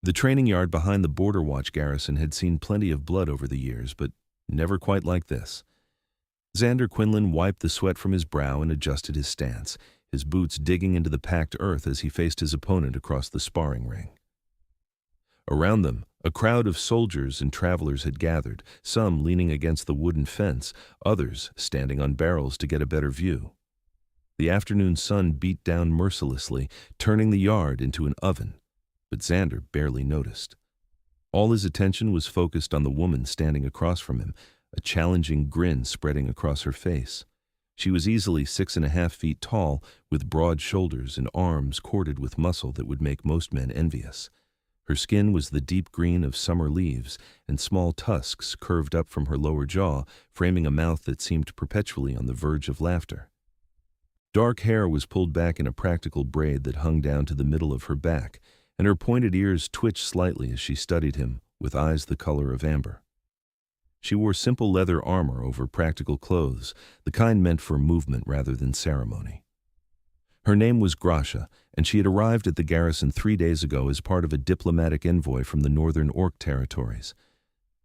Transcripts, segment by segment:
The training yard behind the Border Watch garrison had seen plenty of blood over the years, but never quite like this. Xander Quinlan wiped the sweat from his brow and adjusted his stance, his boots digging into the packed earth as he faced his opponent across the sparring ring. Around them, a crowd of soldiers and travelers had gathered, some leaning against the wooden fence, others standing on barrels to get a better view. The afternoon sun beat down mercilessly, turning the yard into an oven, but Xander barely noticed. All his attention was focused on the woman standing across from him, a challenging grin spreading across her face. She was easily 6.5 feet tall, with broad shoulders and arms corded with muscle that would make most men envious. Her skin was the deep green of summer leaves, and small tusks curved up from her lower jaw, framing a mouth that seemed perpetually on the verge of laughter. Dark hair was pulled back in a practical braid that hung down to the middle of her back, and her pointed ears twitched slightly as she studied him, with eyes the color of amber. She wore simple leather armor over practical clothes, the kind meant for movement rather than ceremony. Her name was Grasha, and she had arrived at the garrison 3 days ago as part of a diplomatic envoy from the northern Orc territories.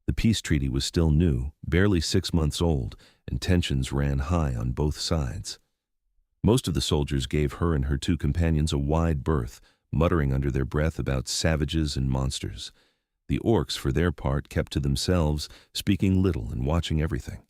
The peace treaty was still new, barely 6 months old, and tensions ran high on both sides. Most of the soldiers gave her and her 2 companions a wide berth, muttering under their breath about savages and monsters. The Orcs, for their part, kept to themselves, speaking little and watching everything.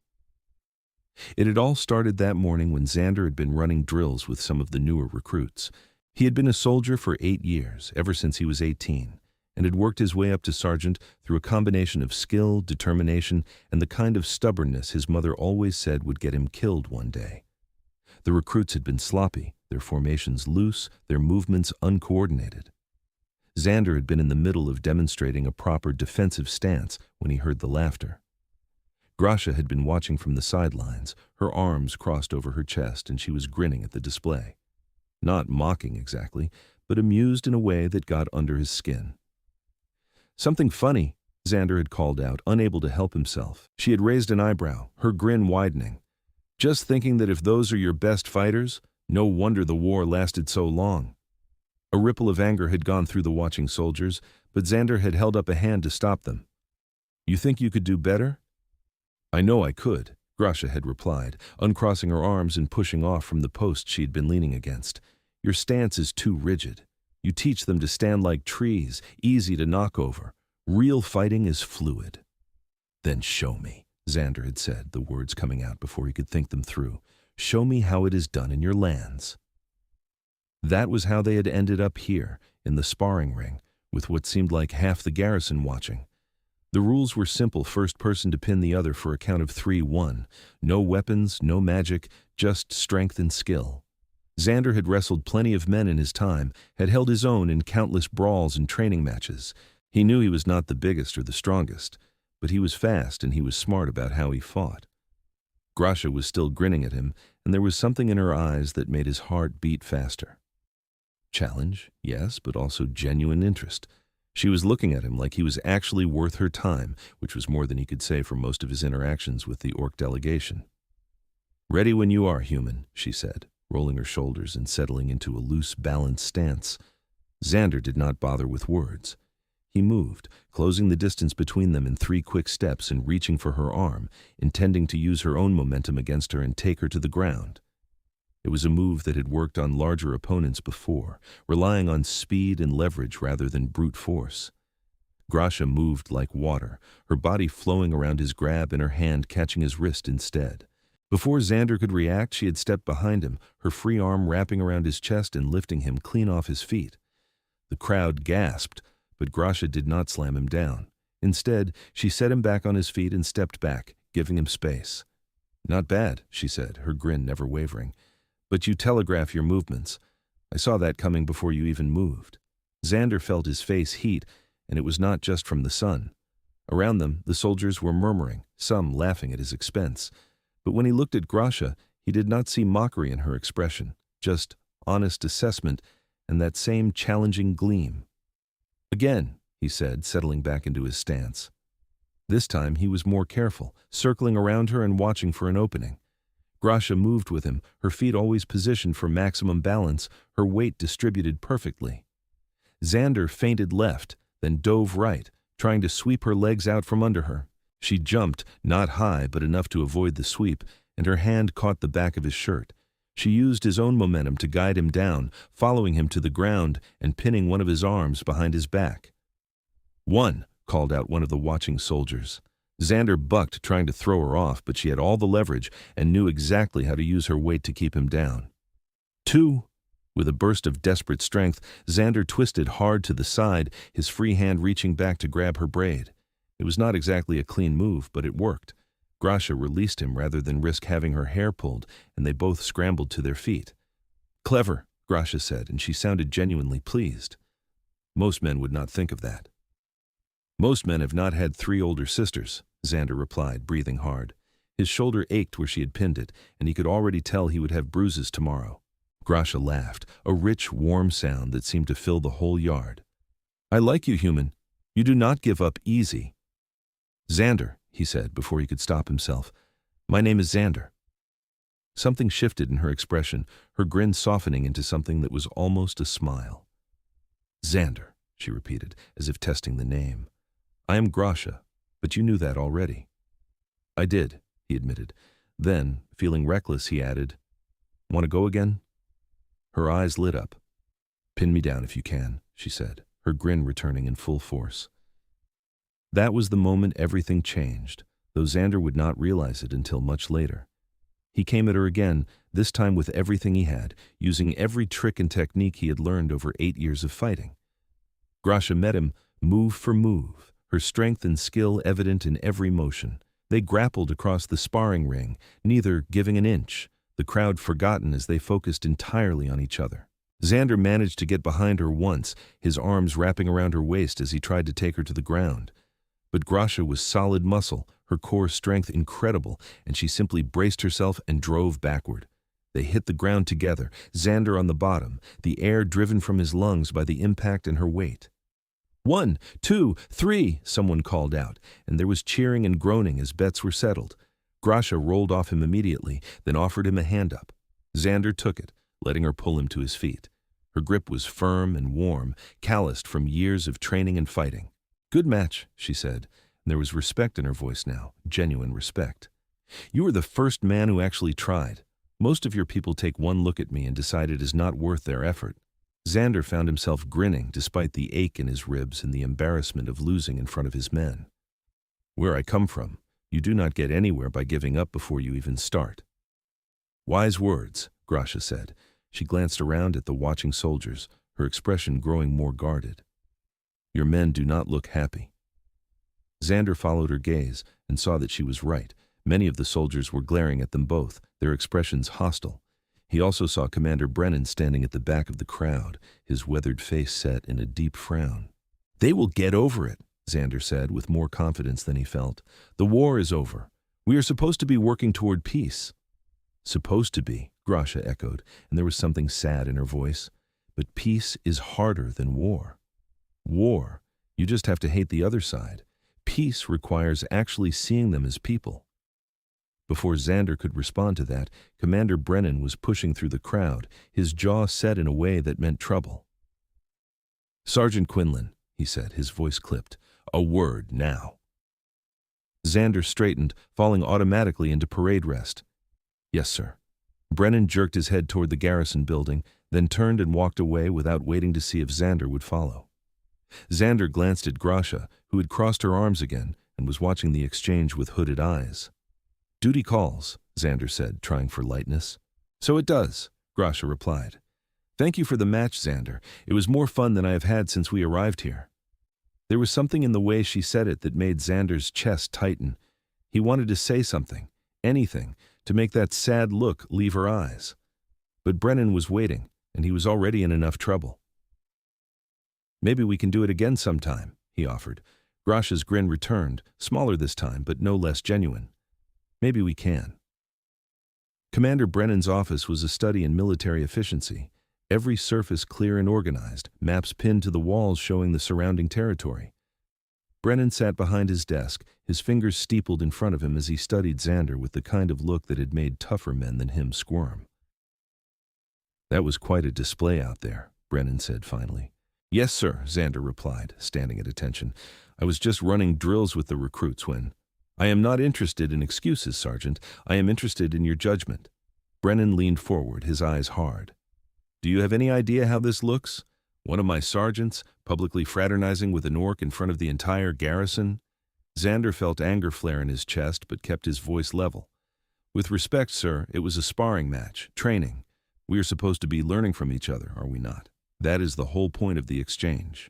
It had all started that morning when Xander had been running drills with some of the newer recruits. He had been a soldier for 8 years, ever since he was 18, and had worked his way up to sergeant through a combination of skill, determination, and the kind of stubbornness his mother always said would get him killed one day. The recruits had been sloppy, their formations loose, their movements uncoordinated. Xander had been in the middle of demonstrating a proper defensive stance when he heard the laughter. Grasha had been watching from the sidelines, her arms crossed over her chest, and she was grinning at the display. Not mocking exactly, but amused in a way that got under his skin. "Something funny," Xander had called out, unable to help himself. She had raised an eyebrow, her grin widening. "Just thinking that if those are your best fighters, no wonder the war lasted so long." A ripple of anger had gone through the watching soldiers, but Xander had held up a hand to stop them. "You think you could do better?" "I know I could," Grasha had replied, uncrossing her arms and pushing off from the post she had been leaning against. "Your stance is too rigid. You teach them to stand like trees, easy to knock over. Real fighting is fluid." "Then show me," Xander had said, the words coming out before he could think them through. "Show me how it is done in your lands." That was how they had ended up here, in the sparring ring, with what seemed like half the garrison watching. The rules were simple: first person to pin the other for a count of 3 won. No weapons, no magic, just strength and skill. Xander had wrestled plenty of men in his time, had held his own in countless brawls and training matches. He knew he was not the biggest or the strongest, but he was fast and he was smart about how he fought. Grasha was still grinning at him, and there was something in her eyes that made his heart beat faster. Challenge, yes, but also genuine interest. She was looking at him like he was actually worth her time, which was more than he could say for most of his interactions with the Orc delegation. "Ready when you are, human," she said, rolling her shoulders and settling into a loose, balanced stance. Xander did not bother with words. He moved, closing the distance between them in 3 quick steps and reaching for her arm, intending to use her own momentum against her and take her to the ground. It was a move that had worked on larger opponents before, relying on speed and leverage rather than brute force. Grasha moved like water, her body flowing around his grab and her hand catching his wrist instead. Before Xander could react, she had stepped behind him, her free arm wrapping around his chest and lifting him clean off his feet. The crowd gasped, but Grasha did not slam him down. Instead, she set him back on his feet and stepped back, giving him space. "Not bad," she said, her grin never wavering. "But you telegraph your movements. I saw that coming before you even moved." Xander felt his face heat, and it was not just from the sun. Around them, the soldiers were murmuring, some laughing at his expense. But when he looked at Grasha, he did not see mockery in her expression, just honest assessment and that same challenging gleam. "Again," he said, settling back into his stance. This time he was more careful, circling around her and watching for an opening. Grasha moved with him, her feet always positioned for maximum balance, her weight distributed perfectly. Xander feinted left, then dove right, trying to sweep her legs out from under her. She jumped, not high but enough to avoid the sweep, and her hand caught the back of his shirt. She used his own momentum to guide him down, following him to the ground and pinning one of his arms behind his back. "One," called out one of the watching soldiers. Xander bucked, trying to throw her off, but she had all the leverage and knew exactly how to use her weight to keep him down. "Two." With a burst of desperate strength, Xander twisted hard to the side, his free hand reaching back to grab her braid. It was not exactly a clean move, but it worked. Grasha released him rather than risk having her hair pulled, and they both scrambled to their feet. "Clever," Grasha said, and she sounded genuinely pleased. Most men would not think of that. "Most men have not had 3 older sisters," Xander replied, breathing hard. His shoulder ached where she had pinned it, and he could already tell he would have bruises tomorrow. Grasha laughed, a rich, warm sound that seemed to fill the whole yard. "I like you, human. You do not give up easy." "Xander," he said before he could stop himself. "My name is Xander." Something shifted in her expression, her grin softening into something that was almost a smile. "Xander," she repeated, as if testing the name. "I am Grasha, but you knew that already." "I did," he admitted. Then, feeling reckless, he added, "Want to go again?" Her eyes lit up. "Pin me down if you can," she said, her grin returning in full force. That was the moment everything changed, though Xander would not realize it until much later. He came at her again, this time with everything he had, using every trick and technique he had learned over 8 years of fighting. Grasha met him move for move, her strength and skill evident in every motion. They grappled across the sparring ring, neither giving an inch, the crowd forgotten as they focused entirely on each other. Xander managed to get behind her once, his arms wrapping around her waist as he tried to take her to the ground. But Grasha was solid muscle, her core strength incredible, and she simply braced herself and drove backward. They hit the ground together, Xander on the bottom, the air driven from his lungs by the impact and her weight. "1, 2, 3, someone called out, and there was cheering and groaning as bets were settled. Grasha rolled off him immediately, then offered him a hand up. Xander took it, letting her pull him to his feet. Her grip was firm and warm, calloused from years of training and fighting. "Good match," she said, and there was respect in her voice now, genuine respect. "You are the first man who actually tried. Most of your people take one look at me and decide it is not worth their effort." Xander found himself grinning despite the ache in his ribs and the embarrassment of losing in front of his men. "Where I come from, you do not get anywhere by giving up before you even start." "Wise words," Grasha said. She glanced around at the watching soldiers, her expression growing more guarded. "Your men do not look happy." Xander followed her gaze and saw that she was right. Many of the soldiers were glaring at them both, their expressions hostile. He also saw Commander Brennan standing at the back of the crowd, his weathered face set in a deep frown. "They will get over it," Xander said with more confidence than he felt. "The war is over. We are supposed to be working toward peace." "Supposed to be," Grasha echoed, and there was something sad in her voice. "But peace is harder than war. War, you just have to hate the other side. Peace requires actually seeing them as people." Before Xander could respond to that, Commander Brennan was pushing through the crowd, his jaw set in a way that meant trouble. "Sergeant Quinlan," he said, his voice clipped, "a word now." Xander straightened, falling automatically into parade rest. "Yes, sir." Brennan jerked his head toward the garrison building, then turned and walked away without waiting to see if Xander would follow. Xander glanced at Grasha, who had crossed her arms again and was watching the exchange with hooded eyes. "Duty calls," Xander said, trying for lightness. "So it does," Grasha replied. "Thank you for the match, Xander. It was more fun than I have had since we arrived here." There was something in the way she said it that made Xander's chest tighten. He wanted to say something, anything, to make that sad look leave her eyes. But Brennan was waiting, and he was already in enough trouble. "Maybe we can do it again sometime," he offered. Grasha's grin returned, smaller this time, but no less genuine. "Maybe we can." Commander Brennan's office was a study in military efficiency. Every surface clear and organized, maps pinned to the walls showing the surrounding territory. Brennan sat behind his desk, his fingers steepled in front of him as he studied Xander with the kind of look that had made tougher men than him squirm. "That was quite a display out there," Brennan said finally. Yes, sir, Xander replied, standing at attention. I was just running drills with the recruits when... I am not interested in excuses, Sergeant. I am interested in your judgment. Brennan leaned forward, his eyes hard. Do you have any idea how this looks? One of my sergeants, publicly fraternizing with an orc in front of the entire garrison? Xander felt anger flare in his chest, but kept his voice level. With respect, sir, it was a sparring match, training. We are supposed to be learning from each other, are we not? That is the whole point of the exchange.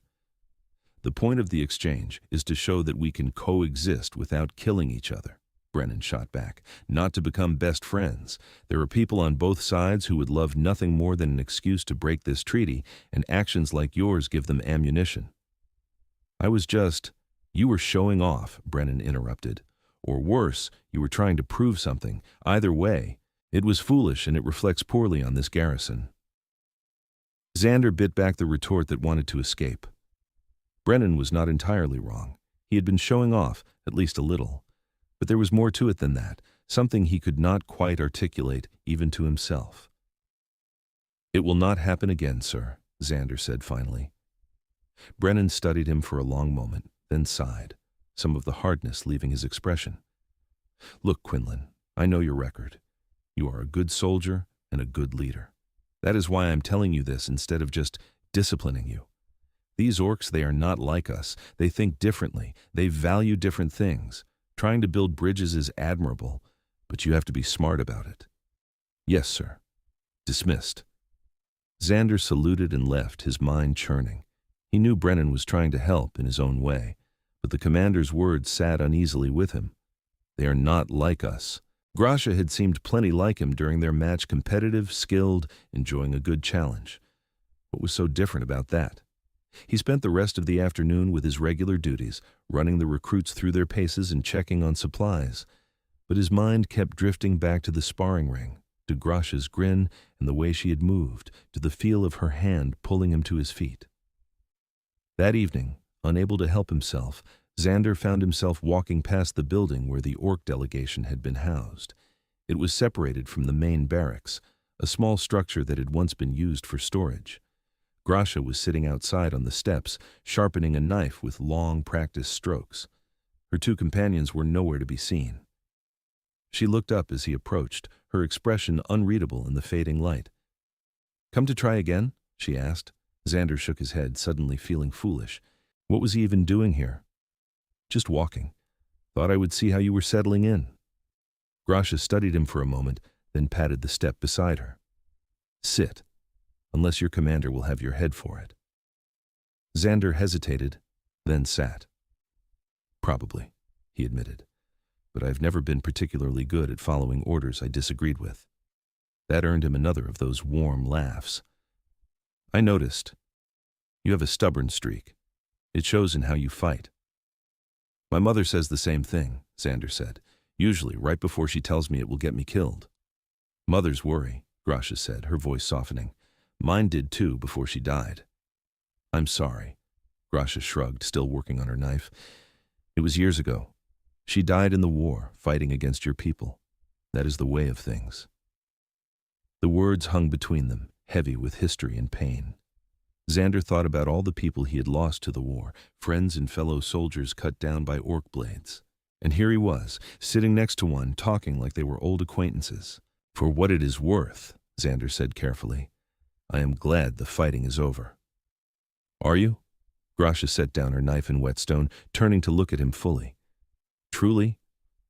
The point of the exchange is to show that we can coexist without killing each other, Brennan shot back, not to become best friends. There are people on both sides who would love nothing more than an excuse to break this treaty, and actions like yours give them ammunition. You were showing off, Brennan interrupted. Or worse, you were trying to prove something. Either way, it was foolish and it reflects poorly on this garrison. Xander bit back the retort that wanted to escape. Brennan was not entirely wrong. He had been showing off, at least a little. But there was more to it than that, something he could not quite articulate even to himself. It will not happen again, sir, Xander said finally. Brennan studied him for a long moment, then sighed, some of the hardness leaving his expression. Look, Quinlan, I know your record. You are a good soldier and a good leader. That is why I'm telling you this instead of just disciplining you. These orcs, they are not like us. They think differently. They value different things. Trying to build bridges is admirable, but you have to be smart about it. Yes, sir. Dismissed. Xander saluted and left, his mind churning. He knew Brennan was trying to help in his own way, but the commander's words sat uneasily with him. They are not like us. Grasha had seemed plenty like him during their match, competitive, skilled, enjoying a good challenge. What was so different about that? He spent the rest of the afternoon with his regular duties, running the recruits through their paces and checking on supplies. But his mind kept drifting back to the sparring ring, to Grasha's grin and the way she had moved, to the feel of her hand pulling him to his feet. That evening, unable to help himself, Xander found himself walking past the building where the orc delegation had been housed. It was separated from the main barracks, a small structure that had once been used for storage. Grasha was sitting outside on the steps, sharpening a knife with long, practiced strokes. Her two companions were nowhere to be seen. She looked up as he approached, her expression unreadable in the fading light. Come to try again? She asked. Xander shook his head, suddenly feeling foolish. What was he even doing here? Just walking. Thought I would see how you were settling in. Grasha studied him for a moment, then patted the step beside her. Sit. Unless your commander will have your head for it. Xander hesitated, then sat. Probably, he admitted, but I've never been particularly good at following orders I disagreed with. That earned him another of those warm laughs. I noticed. You have a stubborn streak. It shows in how you fight. My mother says the same thing, Xander said, usually right before she tells me it will get me killed. Mothers worry, Grasha said, her voice softening. Mine did too before she died. I'm sorry, Grasha shrugged, still working on her knife. It was years ago. She died in the war, fighting against your people. That is the way of things. The words hung between them, heavy with history and pain. Xander thought about all the people he had lost to the war, friends and fellow soldiers cut down by orc blades. And here he was, sitting next to one, talking like they were old acquaintances. For what it is worth, Xander said carefully, I am glad the fighting is over. Are you? Grasha set down her knife and whetstone, turning to look at him fully. Truly?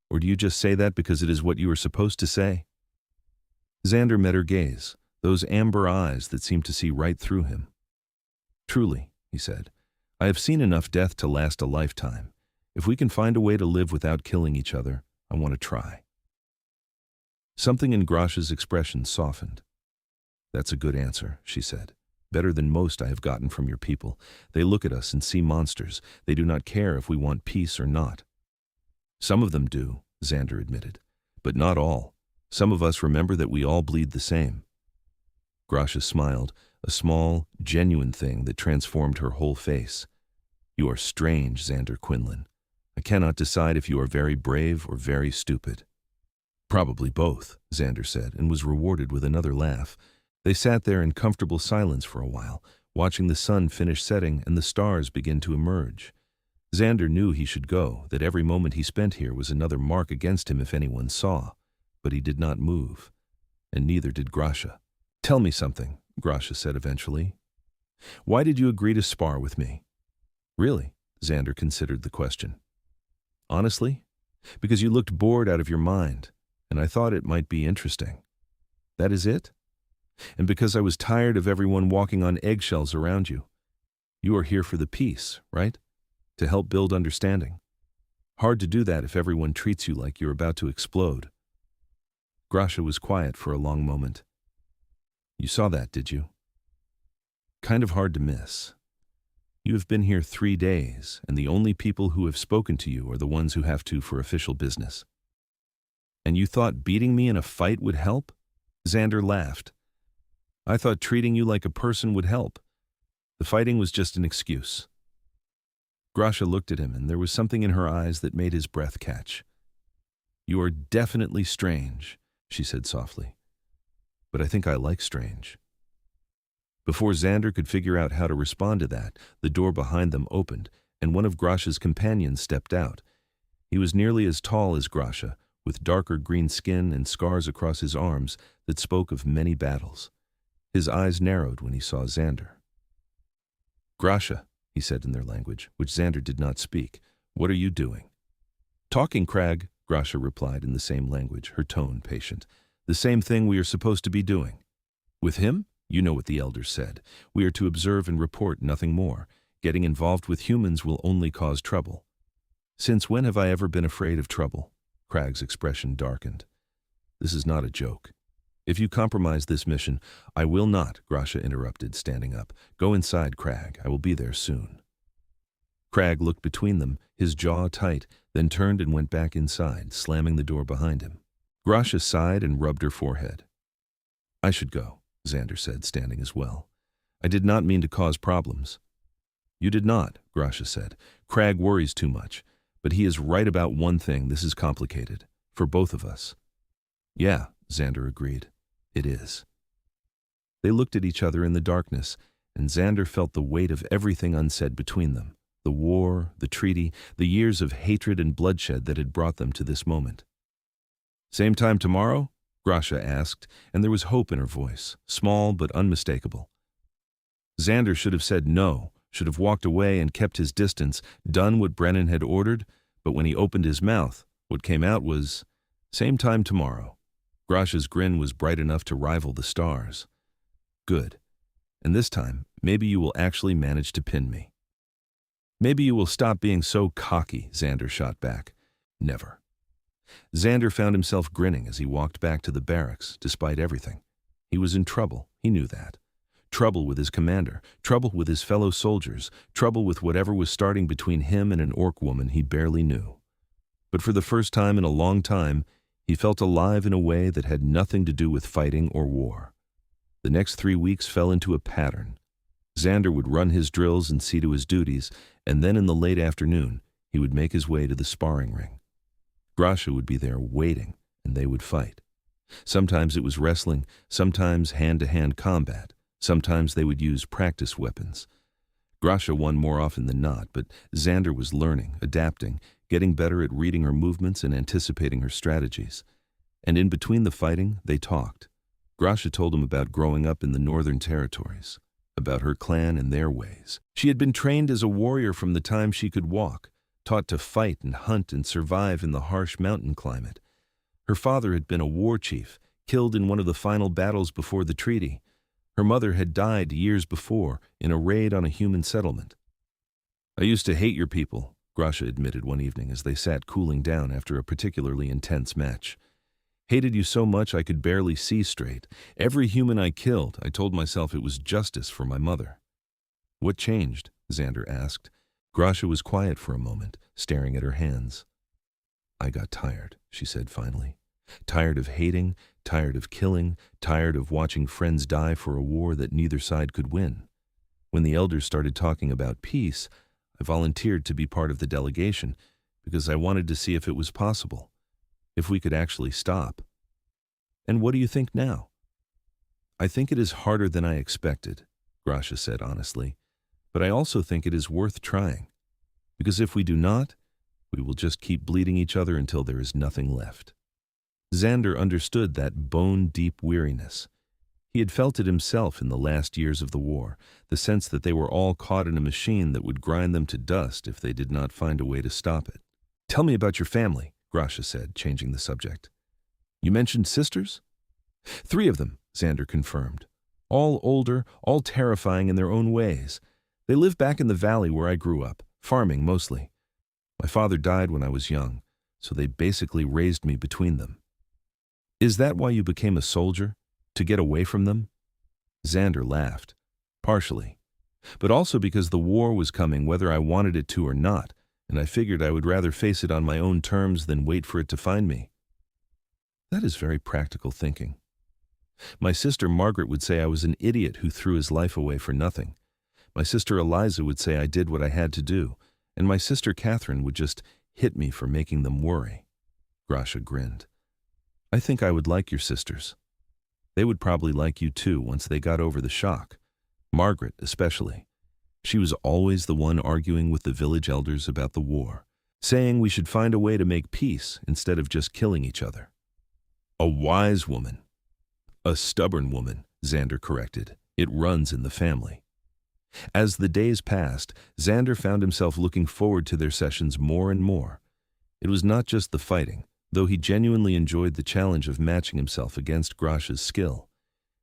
Or do you just say that because it is what you are supposed to say? Xander met her gaze, those amber eyes that seemed to see right through him. Truly, he said, I have seen enough death to last a lifetime. If we can find a way to live without killing each other, I want to try. Something in Grasha's expression softened. That's a good answer, she said. Better than most I have gotten from your people. They look at us and see monsters. They do not care if we want peace or not. Some of them do, Xander admitted, but not all. Some of us remember that we all bleed the same. Grasha smiled, a small, genuine thing that transformed her whole face. You are strange, Xander Quinlan. I cannot decide if you are very brave or very stupid. Probably both, Xander said, and was rewarded with another laugh. They sat there in comfortable silence for a while, watching the sun finish setting and the stars begin to emerge. Xander knew he should go, that every moment he spent here was another mark against him if anyone saw, but he did not move, and neither did Grasha. "Tell me something," Grasha said eventually. "Why did you agree to spar with me?" "Really?" Xander considered the question. "Honestly? Because you looked bored out of your mind, and I thought it might be interesting. That is it? And because I was tired of everyone walking on eggshells around you. You are here for the peace, right? To help build understanding. Hard to do that if everyone treats you like you're about to explode." Grasha was quiet for a long moment. "You saw that, did you? Kind of hard to miss. You have been here 3 days, and the only people who have spoken to you are the ones who have to for official business. And you thought beating me in a fight would help?" Xander laughed. "I thought treating you like a person would help. The fighting was just an excuse." Grasha looked at him, and there was something in her eyes that made his breath catch. "You are definitely strange," she said softly. "But I think I like strange." Before Xander could figure out how to respond to that, the door behind them opened, and one of Grasha's companions stepped out. He was nearly as tall as Grasha, with darker green skin and scars across his arms that spoke of many battles. His eyes narrowed when he saw Xander. "Grasha," he said in their language, which Xander did not speak, "what are you doing?" "Talking, Crag," Grasha replied in the same language, her tone patient. "The same thing we are supposed to be doing." "With him? You know what the elders said. We are to observe and report, nothing more. Getting involved with humans will only cause trouble." "Since when have I ever been afraid of trouble?" Crag's expression darkened. "This is not a joke. If you compromise this mission, I will not," Grasha interrupted, standing up. "Go inside, Crag. I will be there soon." Crag looked between them, his jaw tight, then turned and went back inside, slamming the door behind him. Grasha sighed and rubbed her forehead. "I should go," Xander said, standing as well. "I did not mean to cause problems." "You did not," Grasha said. "Crag worries too much. But he is right about one thing. This is complicated. For both of us." "Yeah," Xander agreed. "It is." They looked at each other in the darkness, and Xander felt the weight of everything unsaid between them. The war, the treaty, the years of hatred and bloodshed that had brought them to this moment. "Same time tomorrow?" Grasha asked, and there was hope in her voice, small but unmistakable. Xander should have said no, should have walked away and kept his distance, done what Brennan had ordered, but when he opened his mouth, what came out was, "Same time tomorrow." Grasha's grin was bright enough to rival the stars. "Good. And this time, maybe you will actually manage to pin me." "Maybe you will stop being so cocky," Xander shot back. "Never." Xander found himself grinning as he walked back to the barracks, despite everything. He was in trouble, he knew that. Trouble with his commander, trouble with his fellow soldiers, trouble with whatever was starting between him and an orc woman he barely knew. But for the first time in a long time, he felt alive in a way that had nothing to do with fighting or war. The next 3 weeks fell into a pattern. Xander would run his drills and see to his duties, and then in the late afternoon, he would make his way to the sparring ring. Grasha would be there waiting, and they would fight. Sometimes it was wrestling, sometimes hand-to-hand combat, sometimes they would use practice weapons. Grasha won more often than not, but Xander was learning, adapting, getting better at reading her movements and anticipating her strategies. And in between the fighting, they talked. Grasha told him about growing up in the Northern Territories, about her clan and their ways. She had been trained as a warrior from the time she could walk, taught to fight and hunt and survive in the harsh mountain climate. Her father had been a war chief, killed in one of the final battles before the treaty. Her mother had died years before in a raid on a human settlement. "I used to hate your people," Grasha admitted one evening as they sat cooling down after a particularly intense match. "Hated you so much I could barely see straight. Every human I killed, I told myself it was justice for my mother." "What changed?" Xander asked. Grasha was quiet for a moment, staring at her hands. "I got tired," she said finally. "Tired of hating, tired of killing, tired of watching friends die for a war that neither side could win. When the elders started talking about peace, I volunteered to be part of the delegation because I wanted to see if it was possible, if we could actually stop. And what do you think now?" "I think it is harder than I expected." Grasha said honestly, but I also think it is worth trying, because if we do not, we will just keep bleeding each other until there is nothing left. Xander understood that bone-deep weariness. He had felt it himself in the last years of the war, the sense that they were all caught in a machine that would grind them to dust if they did not find a way to stop it. "Tell me about your family," Grasha said, changing the subject. "You mentioned sisters?" "3 of them," Xander confirmed. "All older, all terrifying in their own ways. They live back in the valley where I grew up, farming mostly. My father died when I was young, so they basically raised me between them." "Is that why you became a soldier? To get away from them?" Xander laughed. "Partially. But also because the war was coming whether I wanted it to or not, and I figured I would rather face it on my own terms than wait for it to find me." "That is very practical thinking. My sister Margaret would say I was an idiot who threw his life away for nothing. My sister Eliza would say I did what I had to do, and my sister Catherine would just hit me for making them worry." Grasha grinned. "I think I would like your sisters. They would probably like you too once they got over the shock. Margaret especially. She was always the one arguing with the village elders about the war, saying we should find a way to make peace instead of just killing each other." "A wise woman." "A stubborn woman," Xander corrected. "It runs in the family." As the days passed, Xander found himself looking forward to their sessions more and more. It was not just the fighting, though he genuinely enjoyed the challenge of matching himself against Grasha's skill.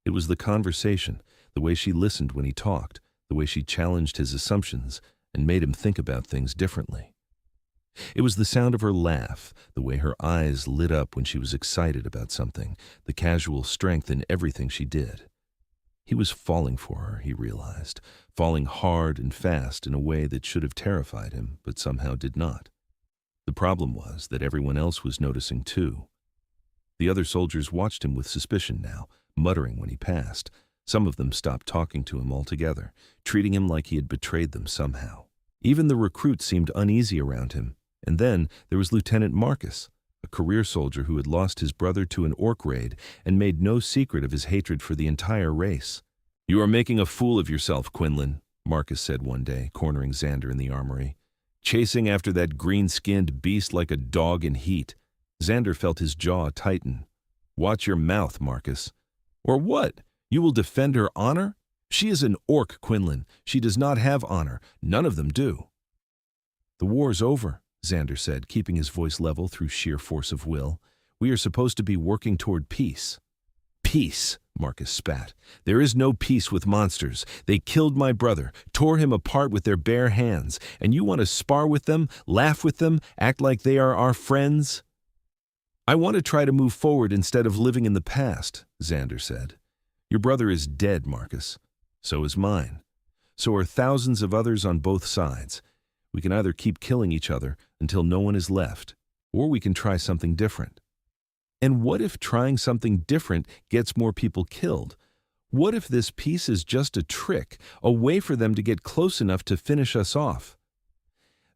It was the conversation, the way she listened when he talked, the way she challenged his assumptions and made him think about things differently. It was the sound of her laugh, the way her eyes lit up when she was excited about something, the casual strength in everything she did. He was falling for her, he realized, falling hard and fast in a way that should have terrified him, but somehow did not. The problem was that everyone else was noticing too. The other soldiers watched him with suspicion now, muttering when he passed. Some of them stopped talking to him altogether, treating him like he had betrayed them somehow. Even the recruits seemed uneasy around him. And then there was Lieutenant Marcus, a career soldier who had lost his brother to an orc raid and made no secret of his hatred for the entire race. "You are making a fool of yourself, Quinlan," Marcus said one day, cornering Xander in the armory. "Chasing after that green-skinned beast like a dog in heat." Xander felt his jaw tighten. "Watch your mouth, Marcus." "Or what? You will defend her honor? She is an orc, Quinlan. She does not have honor. None of them do." "The war's over," Xander said, keeping his voice level through sheer force of will. "We are supposed to be working toward peace." "Peace," Marcus spat. "There is no peace with monsters. They killed my brother, tore him apart with their bare hands, and you want to spar with them, laugh with them, act like they are our friends?" "I want to try to move forward instead of living in the past," Xander said. "Your brother is dead, Marcus. So is mine. So are thousands of others on both sides. We can either keep killing each other until no one is left, or we can try something different." "And what if trying something different gets more people killed? What if this peace is just a trick, a way for them to get close enough to finish us off?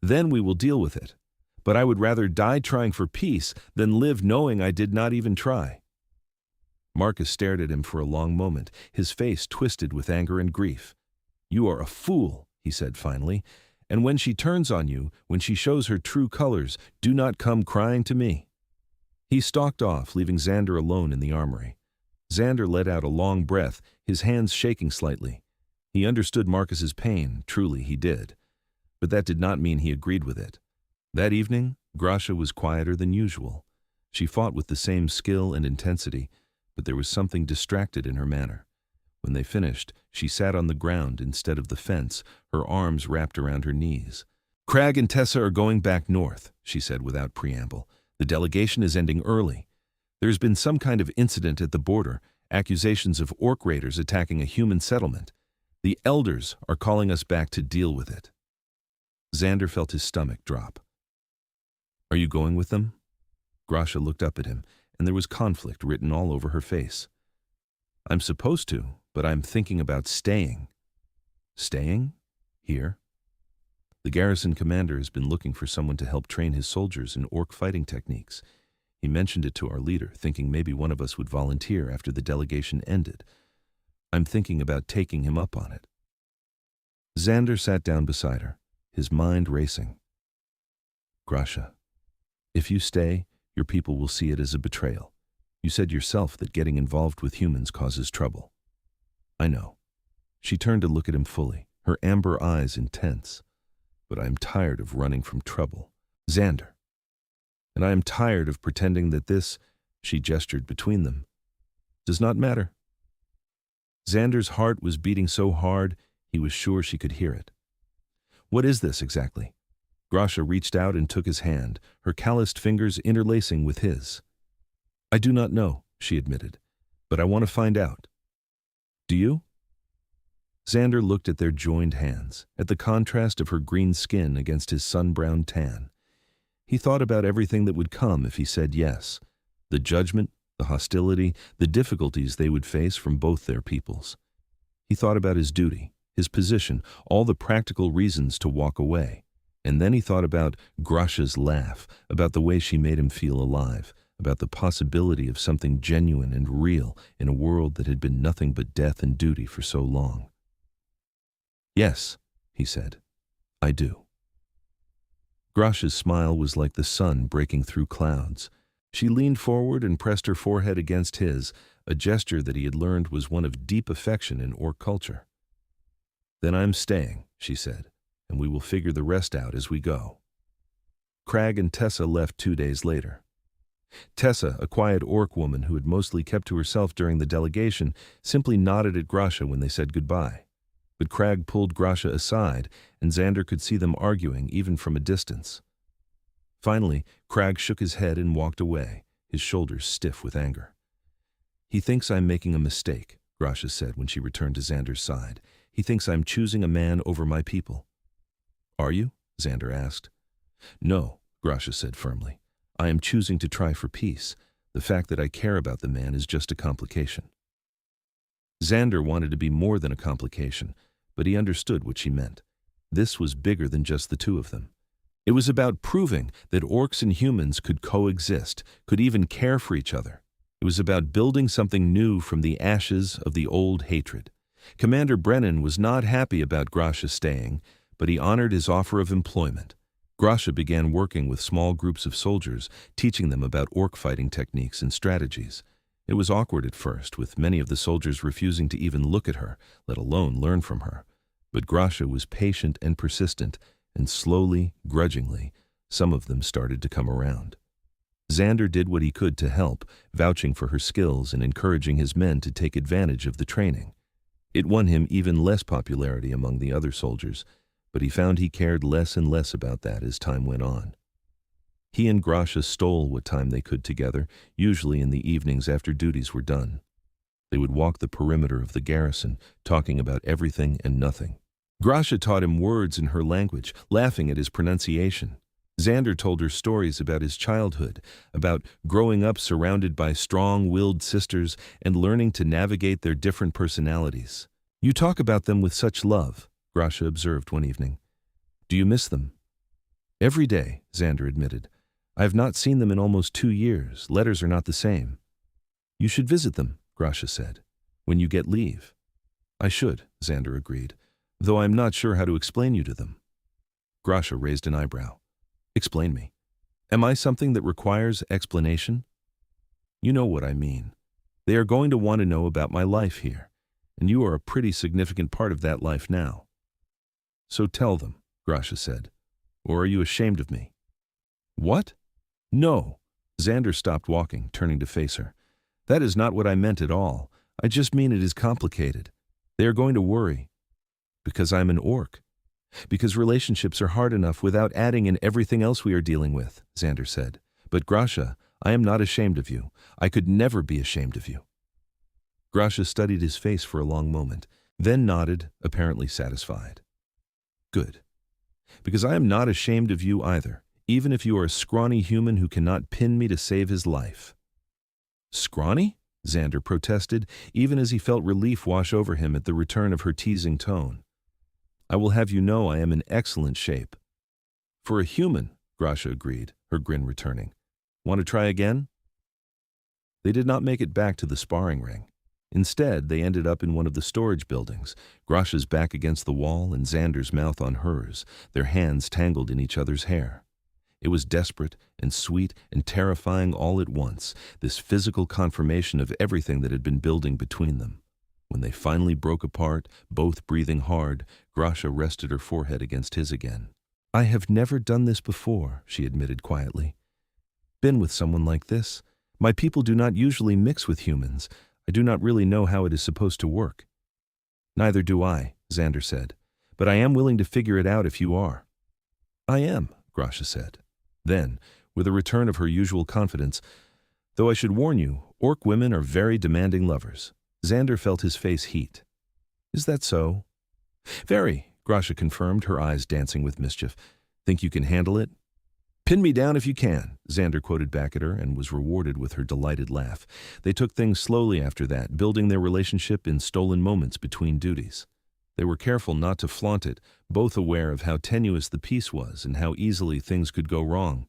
Then we will deal with it. But I would rather die trying for peace than live knowing I did not even try." Marcus stared at him for a long moment, his face twisted with anger and grief. "You are a fool," he said finally, "and when she turns on you, when she shows her true colors, do not come crying to me." He stalked off, leaving Xander alone in the armory. Xander let out a long breath, his hands shaking slightly. He understood Marcus's pain, truly he did. But that did not mean he agreed with it. That evening, Grasha was quieter than usual. She fought with the same skill and intensity, but there was something distracted in her manner. When they finished, she sat on the ground instead of the fence, her arms wrapped around her knees. "Crag and Tessa are going back north," she said without preamble. "The delegation is ending early. There's been some kind of incident at the border, accusations of orc raiders attacking a human settlement. The elders are calling us back to deal with it." Xander felt his stomach drop. "Are you going with them?" Grasha looked up at him, and there was conflict written all over her face. "I'm supposed to, but I'm thinking about staying." "Staying? Here?" "The garrison commander has been looking for someone to help train his soldiers in orc fighting techniques. He mentioned it to our leader, thinking maybe one of us would volunteer after the delegation ended. I'm thinking about taking him up on it." Xander sat down beside her, his mind racing. Grasha, if you stay, your people will see it as a betrayal. You said yourself that getting involved with humans causes trouble. I know. She turned to look at him fully, her amber eyes intense. But I am tired of running from trouble. Xander. And I am tired of pretending that this, she gestured between them, does not matter. Xander's heart was beating so hard, he was sure she could hear it. What is this exactly? Grasha reached out and took his hand, her calloused fingers interlacing with his. I do not know, she admitted, but I want to find out. Do you? Xander looked at their joined hands, at the contrast of her green skin against his sun-browned tan. He thought about everything that would come if he said yes, the judgment, the hostility, the difficulties they would face from both their peoples. He thought about his duty, his position, all the practical reasons to walk away. And then he thought about Grasha's laugh, about the way she made him feel alive, about the possibility of something genuine and real in a world that had been nothing but death and duty for so long. Yes, he said, I do. Grasha's smile was like the sun breaking through clouds. She leaned forward and pressed her forehead against his, a gesture that he had learned was one of deep affection in Orc culture. Then I'm staying, she said, and we will figure the rest out as we go. Crag and Tessa left 2 days later. Tessa, a quiet Orc woman who had mostly kept to herself during the delegation, simply nodded at Grasha when they said goodbye. But Crag pulled Grasha aside, and Xander could see them arguing even from a distance. Finally, Crag shook his head and walked away, his shoulders stiff with anger. He thinks I'm making a mistake, Grasha said when she returned to Xander's side. He thinks I'm choosing a man over my people. Are you? Xander asked. No, Grasha said firmly. I am choosing to try for peace. The fact that I care about the man is just a complication. Xander wanted to be more than a complication, but he understood what she meant. This was bigger than just the two of them. It was about proving that orcs and humans could coexist, could even care for each other. It was about building something new from the ashes of the old hatred. Commander Brennan was not happy about Grasha staying, but he honored his offer of employment. Grasha began working with small groups of soldiers, teaching them about orc fighting techniques and strategies. It was awkward at first, with many of the soldiers refusing to even look at her, let alone learn from her. But Grasha was patient and persistent, and slowly, grudgingly, some of them started to come around. Xander did what he could to help, vouching for her skills and encouraging his men to take advantage of the training. It won him even less popularity among the other soldiers, but he found he cared less and less about that as time went on. He and Grasha stole what time they could together, usually in the evenings after duties were done. They would walk the perimeter of the garrison, talking about everything and nothing. Grasha taught him words in her language, laughing at his pronunciation. Xander told her stories about his childhood, about growing up surrounded by strong-willed sisters and learning to navigate their different personalities. You talk about them with such love, Grasha observed one evening. Do you miss them? Every day, Xander admitted. I have not seen them in almost 2 years. Letters are not the same. You should visit them, Grasha said, when you get leave. I should, Xander agreed, though I am not sure how to explain you to them. Grasha raised an eyebrow. Explain me. Am I something that requires explanation? You know what I mean. They are going to want to know about my life here, and you are a pretty significant part of that life now. So tell them, Grasha said, or are you ashamed of me? What? No. Xander stopped walking, turning to face her. That is not what I meant at all. I just mean it is complicated. They are going to worry. Because I'm an orc. Because relationships are hard enough without adding in everything else we are dealing with, Xander said. But Grasha, I am not ashamed of you. I could never be ashamed of you. Grasha studied his face for a long moment, then nodded, apparently satisfied. Good. Because I am not ashamed of you either, even if you are a scrawny human who cannot pin me to save his life. Scrawny? Xander protested, even as he felt relief wash over him at the return of her teasing tone. I will have you know I am in excellent shape. For a human, Grasha agreed, her grin returning. Want to try again? They did not make it back to the sparring ring. Instead, they ended up in one of the storage buildings, Grasha's back against the wall and Xander's mouth on hers, their hands tangled in each other's hair. It was desperate and sweet and terrifying all at once, this physical confirmation of everything that had been building between them. When they finally broke apart, both breathing hard, Grasha rested her forehead against his again. "I have never done this before," she admitted quietly. "Been with someone like this. My people do not usually mix with humans. I do not really know how it is supposed to work." "Neither do I," Xander said, "but I am willing to figure it out if you are." "I am," Grasha said. Then, with a return of her usual confidence, "Though I should warn you, orc women are very demanding lovers." Xander felt his face heat. "Is that so?" "Very," Grasha confirmed, her eyes dancing with mischief. "Think you can handle it?" "Pin me down if you can," Xander quoted back at her and was rewarded with her delighted laugh. They took things slowly after that, building their relationship in stolen moments between duties. They were careful not to flaunt it, both aware of how tenuous the peace was and how easily things could go wrong.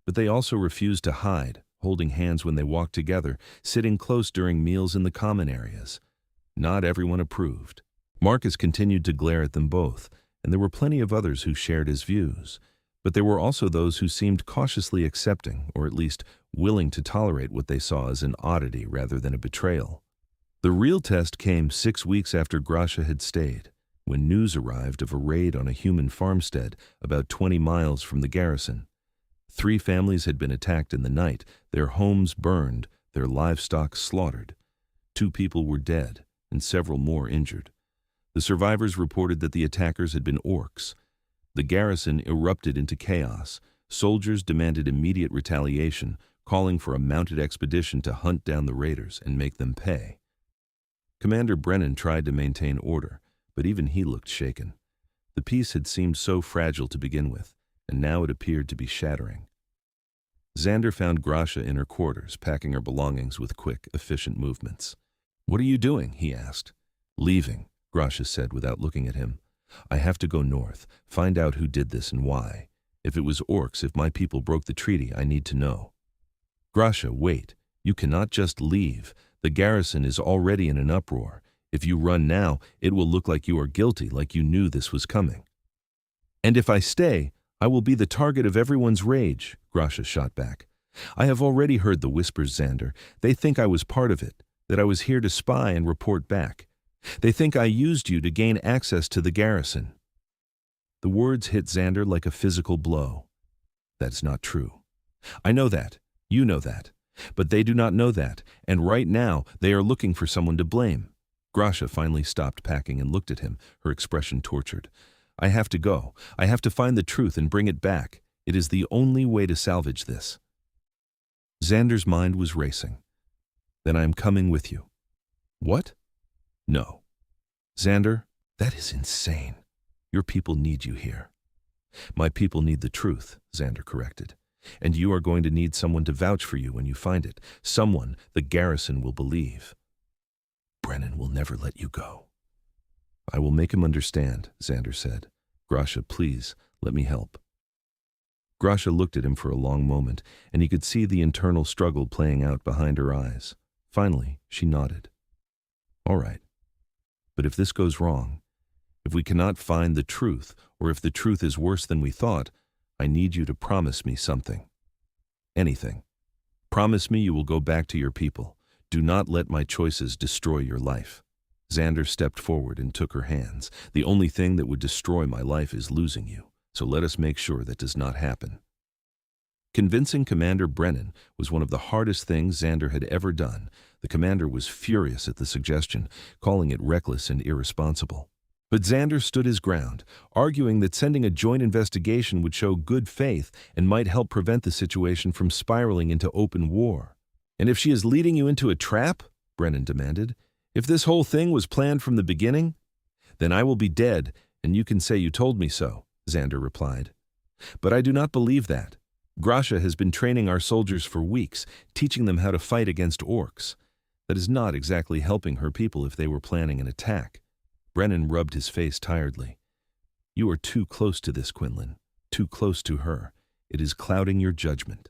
But they also refused to hide, holding hands when they walked together, sitting close during meals in the common areas. Not everyone approved. Marcus continued to glare at them both, and there were plenty of others who shared his views. But there were also those who seemed cautiously accepting, or at least willing to tolerate what they saw as an oddity rather than a betrayal. The real test came 6 weeks after Grasha had stayed, when news arrived of a raid on a human farmstead about 20 miles from the garrison. 3 families had been attacked in the night, their homes burned, their livestock slaughtered. 2 people were dead, and several more injured. The survivors reported that the attackers had been orcs. The garrison erupted into chaos. Soldiers demanded immediate retaliation, calling for a mounted expedition to hunt down the raiders and make them pay. Commander Brennan tried to maintain order, but even he looked shaken. The peace had seemed so fragile to begin with, and now it appeared to be shattering. Xander found Grasha in her quarters, packing her belongings with quick, efficient movements. "What are you doing?" he asked. "Leaving," Grasha said without looking at him. "I have to go north, find out who did this and why. If it was orcs, if my people broke the treaty, I need to know." "Grasha, wait. You cannot just leave. The garrison is already in an uproar. If you run now, it will look like you are guilty, like you knew this was coming." "And if I stay, I will be the target of everyone's rage," Grasha shot back. "I have already heard the whispers, Xander. They think I was part of it, that I was here to spy and report back. They think I used you to gain access to the garrison." The words hit Xander like a physical blow. "That's not true. I know that. You know that. But they do not know that, and right now they are looking for someone to blame." Grasha finally stopped packing and looked at him, her expression tortured. "I have to go. I have to find the truth and bring it back. It is the only way to salvage this." Xander's mind was racing. "Then I am coming with you." "What?" "No." "Xander, that is insane. Your people need you here." "My people need the truth," Xander corrected. "And you are going to need someone to vouch for you when you find it, someone the garrison will believe." "Brennan will never let you go." "I will make him understand," Xander said. "Grasha, please, let me help." Grasha looked at him for a long moment, and he could see the internal struggle playing out behind her eyes. Finally, she nodded. "All right. But if this goes wrong, if we cannot find the truth, or if the truth is worse than we thought, I need you to promise me something. Anything. Promise me you will go back to your people. Do not let my choices destroy your life." Xander stepped forward and took her hands. "The only thing that would destroy my life is losing you, so let us make sure that does not happen." Convincing Commander Brennan was one of the hardest things Xander had ever done. The commander was furious at the suggestion, calling it reckless and irresponsible. But Xander stood his ground, arguing that sending a joint investigation would show good faith and might help prevent the situation from spiraling into open war. "And if she is leading you into a trap?" Brennan demanded. "If this whole thing was planned from the beginning? Then I will be dead, and you can say you told me so," Xander replied. "But I do not believe that. Grasha has been training our soldiers for weeks, teaching them how to fight against orcs. That is not exactly helping her people if they were planning an attack." Brennan rubbed his face tiredly. "You are too close to this, Quinlan. Too close to her. It is clouding your judgment."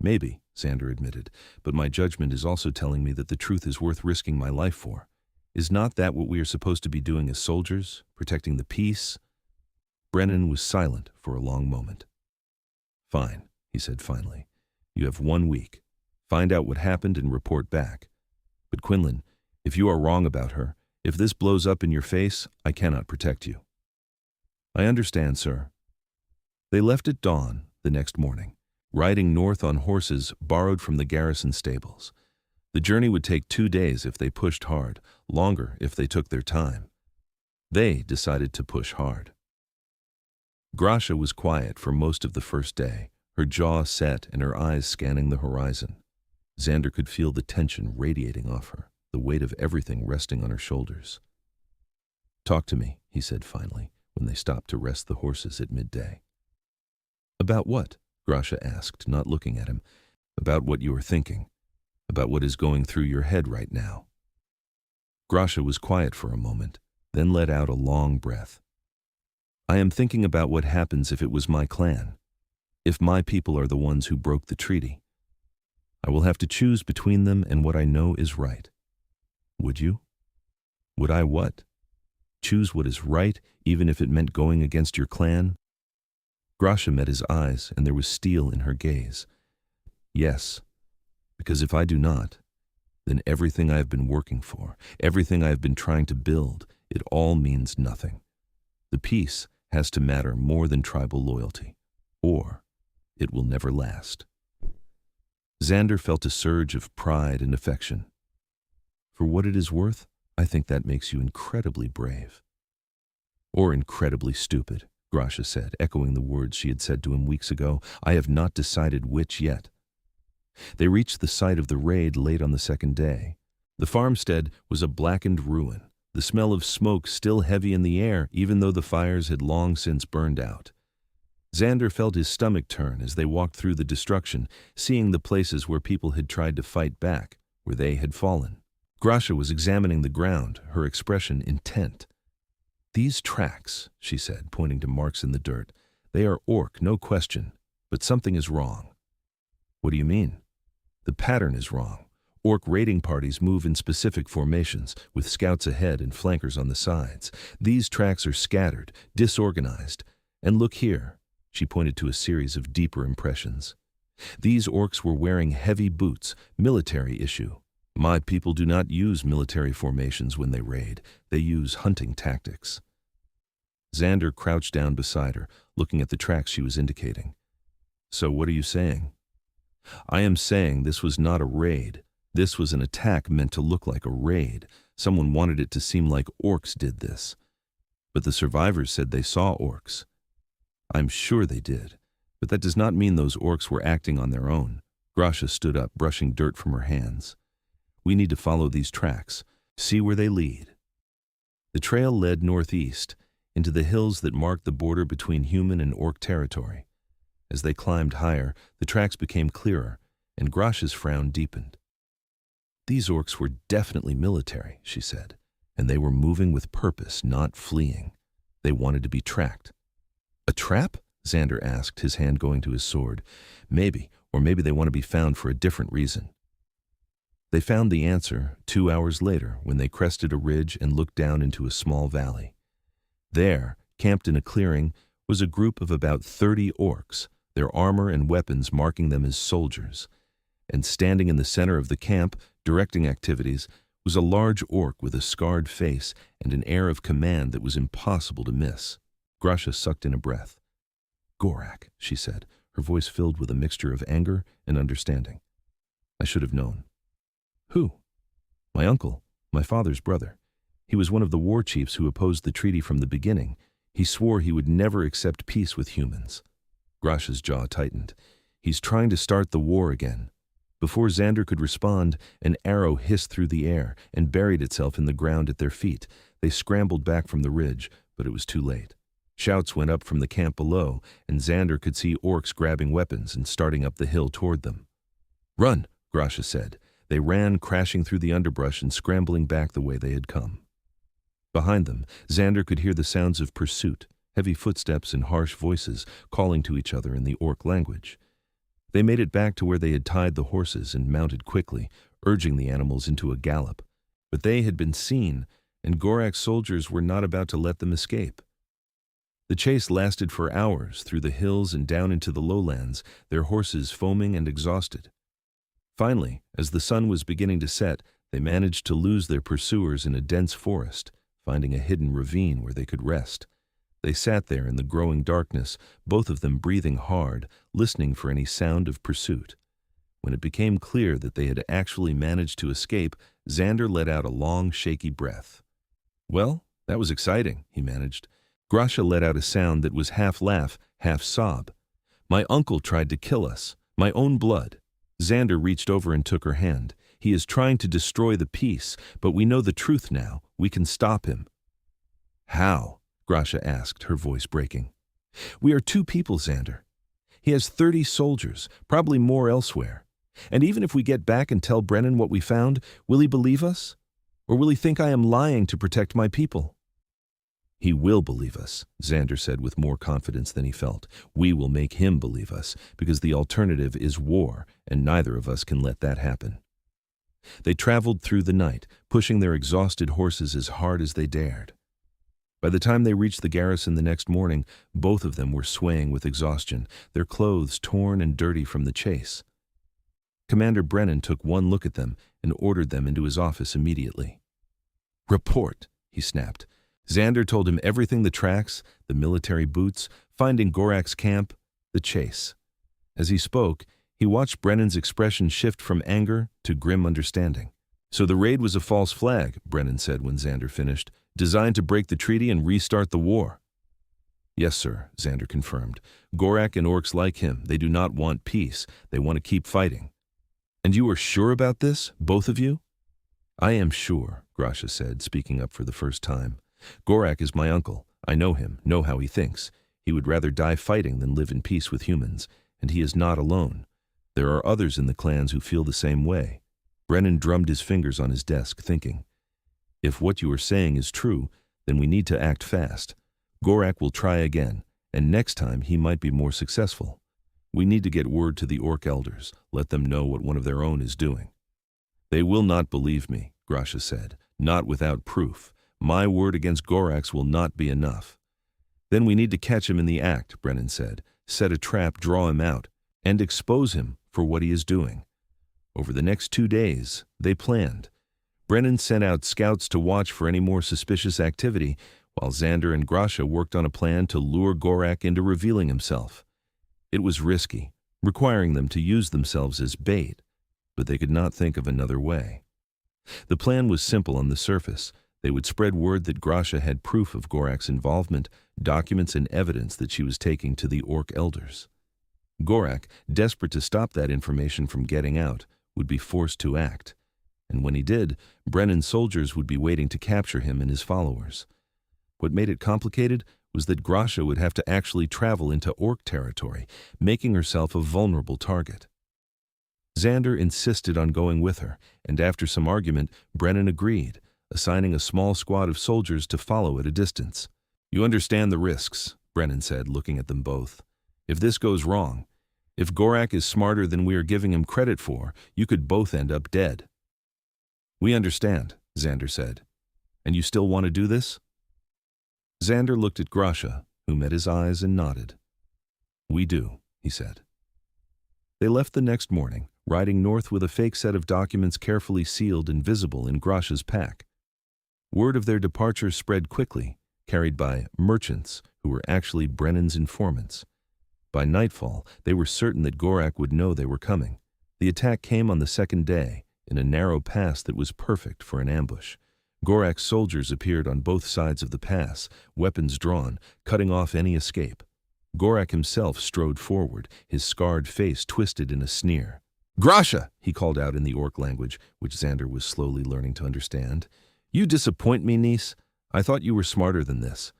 Maybe, Xander admitted, but my judgment is also telling me that the truth is worth risking my life for. Is not that what we are supposed to be doing as soldiers, protecting the peace? Brennan was silent for a long moment. Fine, he said finally. You have 1 week. Find out what happened and report back. But Quinlan, if you are wrong about her, if this blows up in your face, I cannot protect you. I understand, sir. They left at dawn the next morning, riding north on horses borrowed from the garrison stables. The journey would take 2 days if they pushed hard, longer if they took their time. They decided to push hard. Grasha was quiet for most of the first day, her jaw set and her eyes scanning the horizon. Xander could feel the tension radiating off her, the weight of everything resting on her shoulders. Talk to me, he said finally, when they stopped to rest the horses at midday. About what? Grasha asked, not looking at him. About what you are thinking. About what is going through your head right now. Grasha was quiet for a moment, then let out a long breath. I am thinking about what happens if it was my clan, if my people are the ones who broke the treaty. I will have to choose between them and what I know is right. Would you? Would I what? Choose what is right, even if it meant going against your clan? Grasha met his eyes, and there was steel in her gaze. Yes, because if I do not, then everything I have been working for, everything I have been trying to build, it all means nothing. The peace has to matter more than tribal loyalty, or it will never last. Xander felt a surge of pride and affection. For what it is worth, I think that makes you incredibly brave. Or incredibly stupid, Grasha said, echoing the words she had said to him weeks ago. I have not decided which yet. They reached the site of the raid late on the second day. The farmstead was a blackened ruin, the smell of smoke still heavy in the air, even though the fires had long since burned out. Xander felt his stomach turn as they walked through the destruction, seeing the places where people had tried to fight back, where they had fallen. Grasha was examining the ground, her expression intent. These tracks, she said, pointing to marks in the dirt, they are orc, no question, but something is wrong. What do you mean? The pattern is wrong. Orc raiding parties move in specific formations, with scouts ahead and flankers on the sides. These tracks are scattered, disorganized. And look here, she pointed to a series of deeper impressions. These orcs were wearing heavy boots, military issue. My people do not use military formations when they raid. They use hunting tactics. Xander crouched down beside her, looking at the tracks she was indicating. So what are you saying? I am saying this was not a raid. This was an attack meant to look like a raid. Someone wanted it to seem like orcs did this. But the survivors said they saw orcs. I'm sure they did, but that does not mean those orcs were acting on their own. Grasha stood up, brushing dirt from her hands. We need to follow these tracks, see where they lead. The trail led northeast, into the hills that marked the border between human and orc territory. As they climbed higher, the tracks became clearer, and Grasha's frown deepened. These orcs were definitely military, she said, and they were moving with purpose, not fleeing. They wanted to be tracked. A trap? Xander asked, his hand going to his sword. Maybe, or maybe they want to be found for a different reason. They found the answer 2 hours later when they crested a ridge and looked down into a small valley. There, camped in a clearing, was a group of about 30 orcs, their armor and weapons marking them as soldiers. And standing in the center of the camp, directing activities, was a large orc with a scarred face and an air of command that was impossible to miss. Grasha sucked in a breath. Gorak, she said, her voice filled with a mixture of anger and understanding. I should have known. Who? My uncle, my father's brother. He was one of the war chiefs who opposed the treaty from the beginning. He swore he would never accept peace with humans. Grasha's jaw tightened. He's trying to start the war again. Before Xander could respond, an arrow hissed through the air and buried itself in the ground at their feet. They scrambled back from the ridge, but it was too late. Shouts went up from the camp below, and Xander could see orcs grabbing weapons and starting up the hill toward them. Run, Grasha said. They ran, crashing through the underbrush and scrambling back the way they had come. Behind them, Xander could hear the sounds of pursuit, heavy footsteps and harsh voices calling to each other in the orc language. They made it back to where they had tied the horses and mounted quickly, urging the animals into a gallop. But they had been seen, and Gorak's soldiers were not about to let them escape. The chase lasted for hours through the hills and down into the lowlands, their horses foaming and exhausted. Finally, as the sun was beginning to set, they managed to lose their pursuers in a dense forest, finding a hidden ravine where they could rest. They sat there in the growing darkness, both of them breathing hard, listening for any sound of pursuit. When it became clear that they had actually managed to escape, Xander let out a long, shaky breath. "Well, that was exciting," he managed. Grasha let out a sound that was half laugh, half sob. "My uncle tried to kill us, my own blood." Xander reached over and took her hand. "He is trying to destroy the peace, but we know the truth now. We can stop him." "How?" Grasha asked, her voice breaking. "We are two people, Xander. He has 30 soldiers, probably more elsewhere. And even if we get back and tell Brennan what we found, will he believe us? Or will he think I am lying to protect my people?" "He will believe us," Xander said with more confidence than he felt. "We will make him believe us, because the alternative is war, and neither of us can let that happen." They traveled through the night, pushing their exhausted horses as hard as they dared. By the time they reached the garrison the next morning, both of them were swaying with exhaustion, their clothes torn and dirty from the chase. Commander Brennan took one look at them and ordered them into his office immediately. "Report," he snapped. Xander told him everything: the tracks, the military boots, finding Gorak's camp, the chase. As he spoke, he watched Brennan's expression shift from anger to grim understanding. "So the raid was a false flag," Brennan said when Xander finished, "designed to break the treaty and restart the war." "Yes, sir," Xander confirmed. "Gorak and orcs like him, they do not want peace. They want to keep fighting." "And you are sure about this, both of you?" "I am sure," Grasha said, speaking up for the first time. "Gorak is my uncle. I know him, know how he thinks. He would rather die fighting than live in peace with humans. And he is not alone. There are others in the clans who feel the same way." Brennan drummed his fingers on his desk, thinking. "If what you are saying is true, then we need to act fast. Gorak will try again, and next time he might be more successful. We need to get word to the orc elders, let them know what one of their own is doing." "They will not believe me," Grasha said, "not without proof. My word against Gorak's will not be enough." "Then we need to catch him in the act," Brennan said. "Set a trap, draw him out, and expose him for what he is doing." Over the next 2 days, they planned. Brennan sent out scouts to watch for any more suspicious activity, while Xander and Grasha worked on a plan to lure Gorak into revealing himself. It was risky, requiring them to use themselves as bait, but they could not think of another way. The plan was simple on the surface. They would spread word that Grasha had proof of Gorak's involvement, documents and evidence that she was taking to the orc elders. Gorak, desperate to stop that information from getting out, would be forced to act. And when he did, Brennan's soldiers would be waiting to capture him and his followers. What made it complicated was that Grasha would have to actually travel into orc territory, making herself a vulnerable target. Xander insisted on going with her, and after some argument, Brennan agreed, assigning a small squad of soldiers to follow at a distance. "You understand the risks," Brennan said, looking at them both. "If this goes wrong, if Gorak is smarter than we are giving him credit for, you could both end up dead." "We understand," Xander said. "And you still want to do this?" Xander looked at Grasha, who met his eyes and nodded. "We do," he said. They left the next morning, riding north with a fake set of documents carefully sealed and visible in Grasha's pack. Word of their departure spread quickly, carried by merchants who were actually Brennan's informants. By nightfall, they were certain that Gorak would know they were coming. The attack came on the second day, in a narrow pass that was perfect for an ambush. Gorak's soldiers appeared on both sides of the pass, weapons drawn, cutting off any escape. Gorak himself strode forward, his scarred face twisted in a sneer. "Grasha!" he called out in the orc language, which Xander was slowly learning to understand. "You disappoint me, niece. I thought you were smarter than this."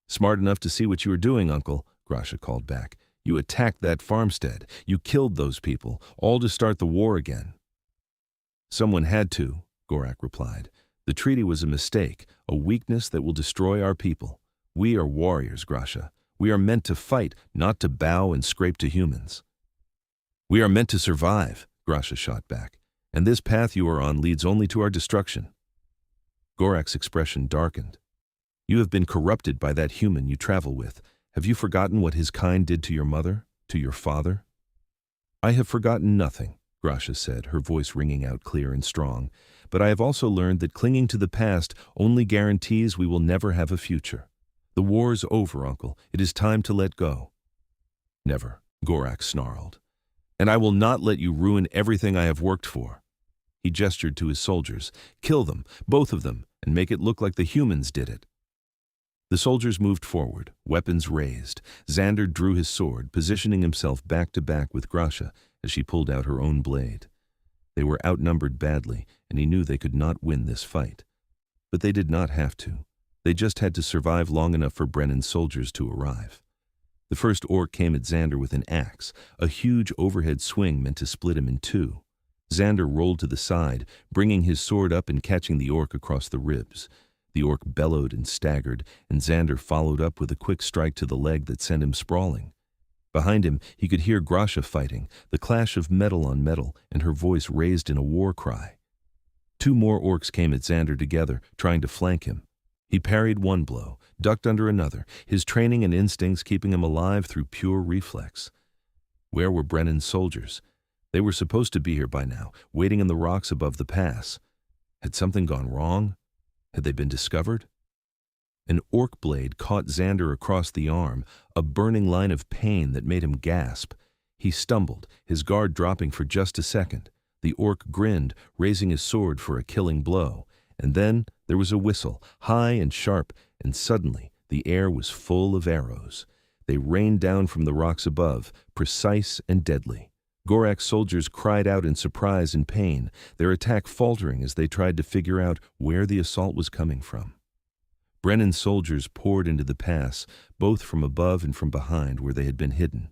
"Smart enough to see what you were doing, uncle," Grasha called back. "You attacked that farmstead. You killed those people, all to start the war again." "Someone had to," Gorak replied. "The treaty was a mistake, a weakness that will destroy our people. We are warriors, Grasha. We are meant to fight, not to bow and scrape to humans." We are meant to survive, Grasha shot back, and this path you are on leads only to our destruction. Gorak's expression darkened. You have been corrupted by that human you travel with. Have you forgotten what his kind did to your mother, to your father? I have forgotten nothing, Grasha said, her voice ringing out clear and strong, but I have also learned that clinging to the past only guarantees we will never have a future. The war's over, Uncle. It is time to let go. Never, Gorak snarled. And I will not let you ruin everything I have worked for. He gestured to his soldiers. Kill them, both of them, and make it look like the humans did it. The soldiers moved forward, weapons raised. Xander drew his sword, positioning himself back to back with Grasha as she pulled out her own blade. They were outnumbered badly, and he knew they could not win this fight. But they did not have to. They just had to survive long enough for Brennan's soldiers to arrive. The first orc came at Xander with an axe, a huge overhead swing meant to split him in two. Xander rolled to the side, bringing his sword up and catching the orc across the ribs. The orc bellowed and staggered, and Xander followed up with a quick strike to the leg that sent him sprawling. Behind him, he could hear Grasha fighting, the clash of metal on metal, and her voice raised in a war cry. Two more orcs came at Xander together, trying to flank him. He parried one blow, ducked under another, his training and instincts keeping him alive through pure reflex. Where were Brennan's soldiers? They were supposed to be here by now, waiting in the rocks above the pass. Had something gone wrong? Had they been discovered? An orc blade caught Xander across the arm, a burning line of pain that made him gasp. He stumbled, his guard dropping for just a second. The orc grinned, raising his sword for a killing blow. And then there was a whistle, high and sharp, and suddenly the air was full of arrows. They rained down from the rocks above, precise and deadly. Gorak's soldiers cried out in surprise and pain, their attack faltering as they tried to figure out where the assault was coming from. Brennan's soldiers poured into the pass, both from above and from behind where they had been hidden.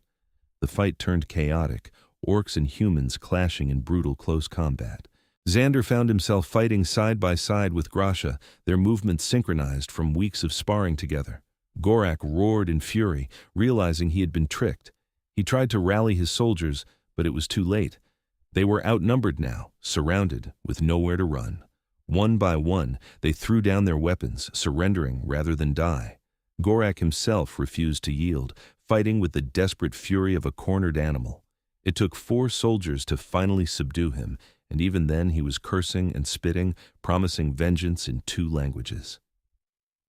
The fight turned chaotic, orcs and humans clashing in brutal close combat. Xander found himself fighting side by side with Grasha, their movements synchronized from weeks of sparring together. Gorak roared in fury, realizing he had been tricked. He tried to rally his soldiers, but it was too late. They were outnumbered now, surrounded, with nowhere to run. One by one, they threw down their weapons, surrendering rather than die. Gorak himself refused to yield, fighting with the desperate fury of a cornered animal. It took 4 soldiers to finally subdue him, and even then he was cursing and spitting, promising vengeance in 2 languages.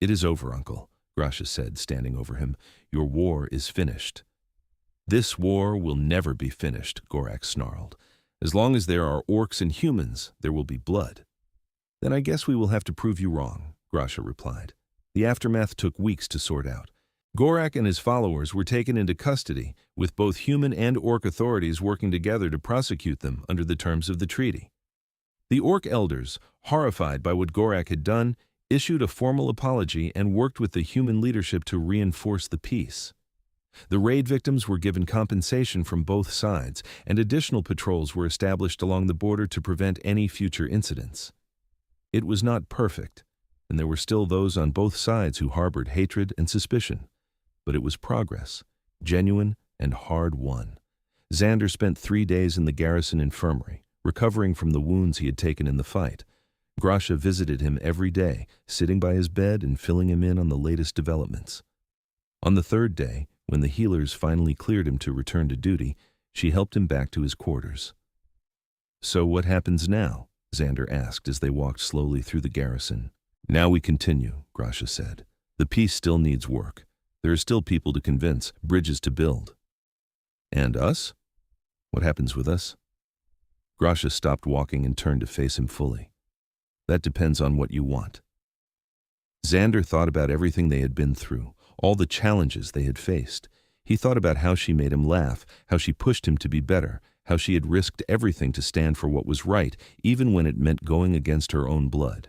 It is over, Uncle, Grasha said, standing over him. Your war is finished. This war will never be finished, Gorak snarled. As long as there are orcs and humans, there will be blood. Then I guess we will have to prove you wrong, Grasha replied. The aftermath took weeks to sort out. Gorak and his followers were taken into custody, with both human and orc authorities working together to prosecute them under the terms of the treaty. The orc elders, horrified by what Gorak had done, issued a formal apology and worked with the human leadership to reinforce the peace. The raid victims were given compensation from both sides, and additional patrols were established along the border to prevent any future incidents. It was not perfect, and there were still those on both sides who harbored hatred and suspicion. But it was progress, genuine and hard-won. Xander spent 3 days in the garrison infirmary, recovering from the wounds he had taken in the fight. Grasha visited him every day, sitting by his bed and filling him in on the latest developments. On the 3rd day, when the healers finally cleared him to return to duty, she helped him back to his quarters. So what happens now? Xander asked as they walked slowly through the garrison. Now we continue, Grasha said. The peace still needs work. There are still people to convince, bridges to build. And us? What happens with us? Grasha stopped walking and turned to face him fully. That depends on what you want. Xander thought about everything they had been through, all the challenges they had faced. He thought about how she made him laugh, how she pushed him to be better, how she had risked everything to stand for what was right, even when it meant going against her own blood.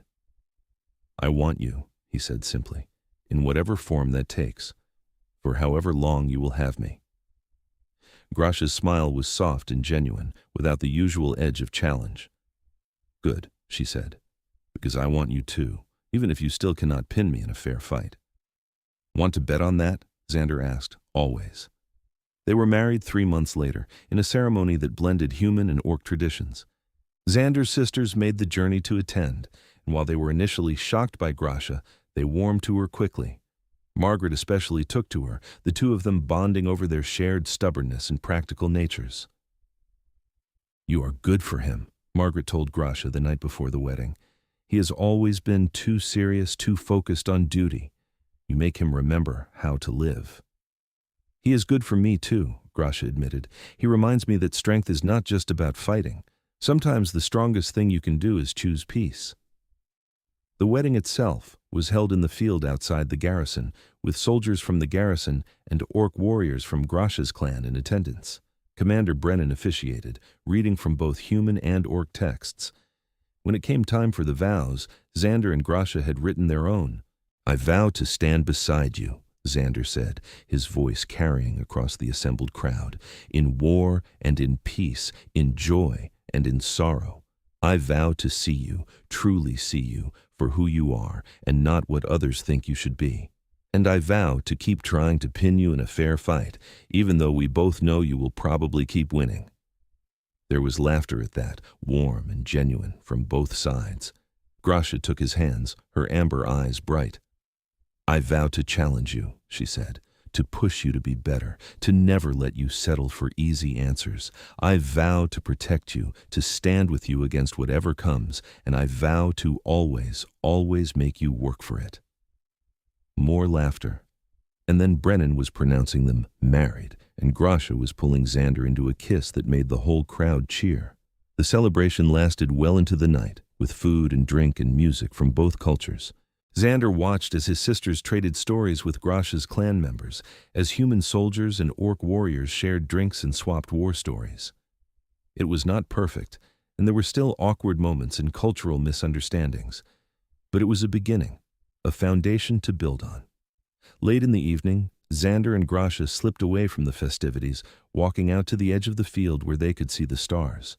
I want you, he said simply, in whatever form that takes, for however long you will have me. Grasha's smile was soft and genuine, without the usual edge of challenge. Good, she said, because I want you too, even if you still cannot pin me in a fair fight. Want to bet on that? Xander asked. Always. They were married 3 months later, in a ceremony that blended human and orc traditions. Xander's sisters made the journey to attend, and while they were initially shocked by Grasha, they warmed to her quickly. Margaret especially took to her, the two of them bonding over their shared stubbornness and practical natures. "You are good for him," Margaret told Grasha the night before the wedding. "He has always been too serious, too focused on duty. You make him remember how to live." "He is good for me too," Grasha admitted. "He reminds me that strength is not just about fighting. Sometimes the strongest thing you can do is choose peace." The wedding itself was held in the field outside the garrison, with soldiers from the garrison and orc warriors from Grasha's clan in attendance. Commander Brennan officiated, reading from both human and orc texts. When it came time for the vows, Xander and Grasha had written their own. "I vow to stand beside you," Xander said, his voice carrying across the assembled crowd, "in war and in peace, in joy and in sorrow. I vow to see you, truly see you, for who you are, and not what others think you should be. And I vow to keep trying to pin you in a fair fight, even though we both know you will probably keep winning." There was laughter at that, warm and genuine, from both sides. Grasha took his hands, her amber eyes bright. "I vow to challenge you," she said, "to push you to be better, to never let you settle for easy answers. I vow to protect you, to stand with you against whatever comes, and I vow to always, always make you work for it." More laughter. And then Brennan was pronouncing them married, and Grasha was pulling Xander into a kiss that made the whole crowd cheer. The celebration lasted well into the night, with food and drink and music from both cultures. Xander watched as his sisters traded stories with Grasha's clan members, as human soldiers and orc warriors shared drinks and swapped war stories. It was not perfect, and there were still awkward moments and cultural misunderstandings. But it was a beginning, a foundation to build on. Late in the evening, Xander and Grasha slipped away from the festivities, walking out to the edge of the field where they could see the stars.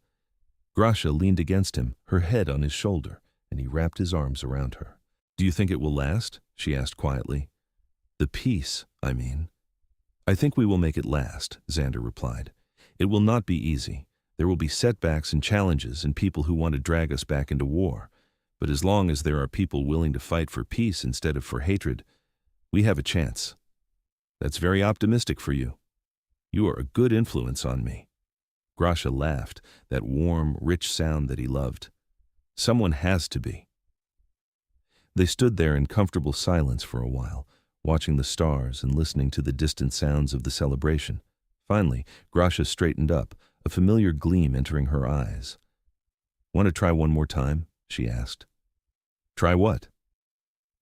Grasha leaned against him, her head on his shoulder, and he wrapped his arms around her. "Do you think it will last?" she asked quietly. "The peace, I mean." "I think we will make it last," Xander replied. "It will not be easy. There will be setbacks and challenges and people who want to drag us back into war. But as long as there are people willing to fight for peace instead of for hatred, we have a chance." "That's very optimistic for you." "You are a good influence on me." Grasha laughed, that warm, rich sound that he loved. "Someone has to be." They stood there in comfortable silence for a while, watching the stars and listening to the distant sounds of the celebration. Finally, Grasha straightened up, a familiar gleam entering her eyes. "Want to try one more time?" she asked. "Try what?"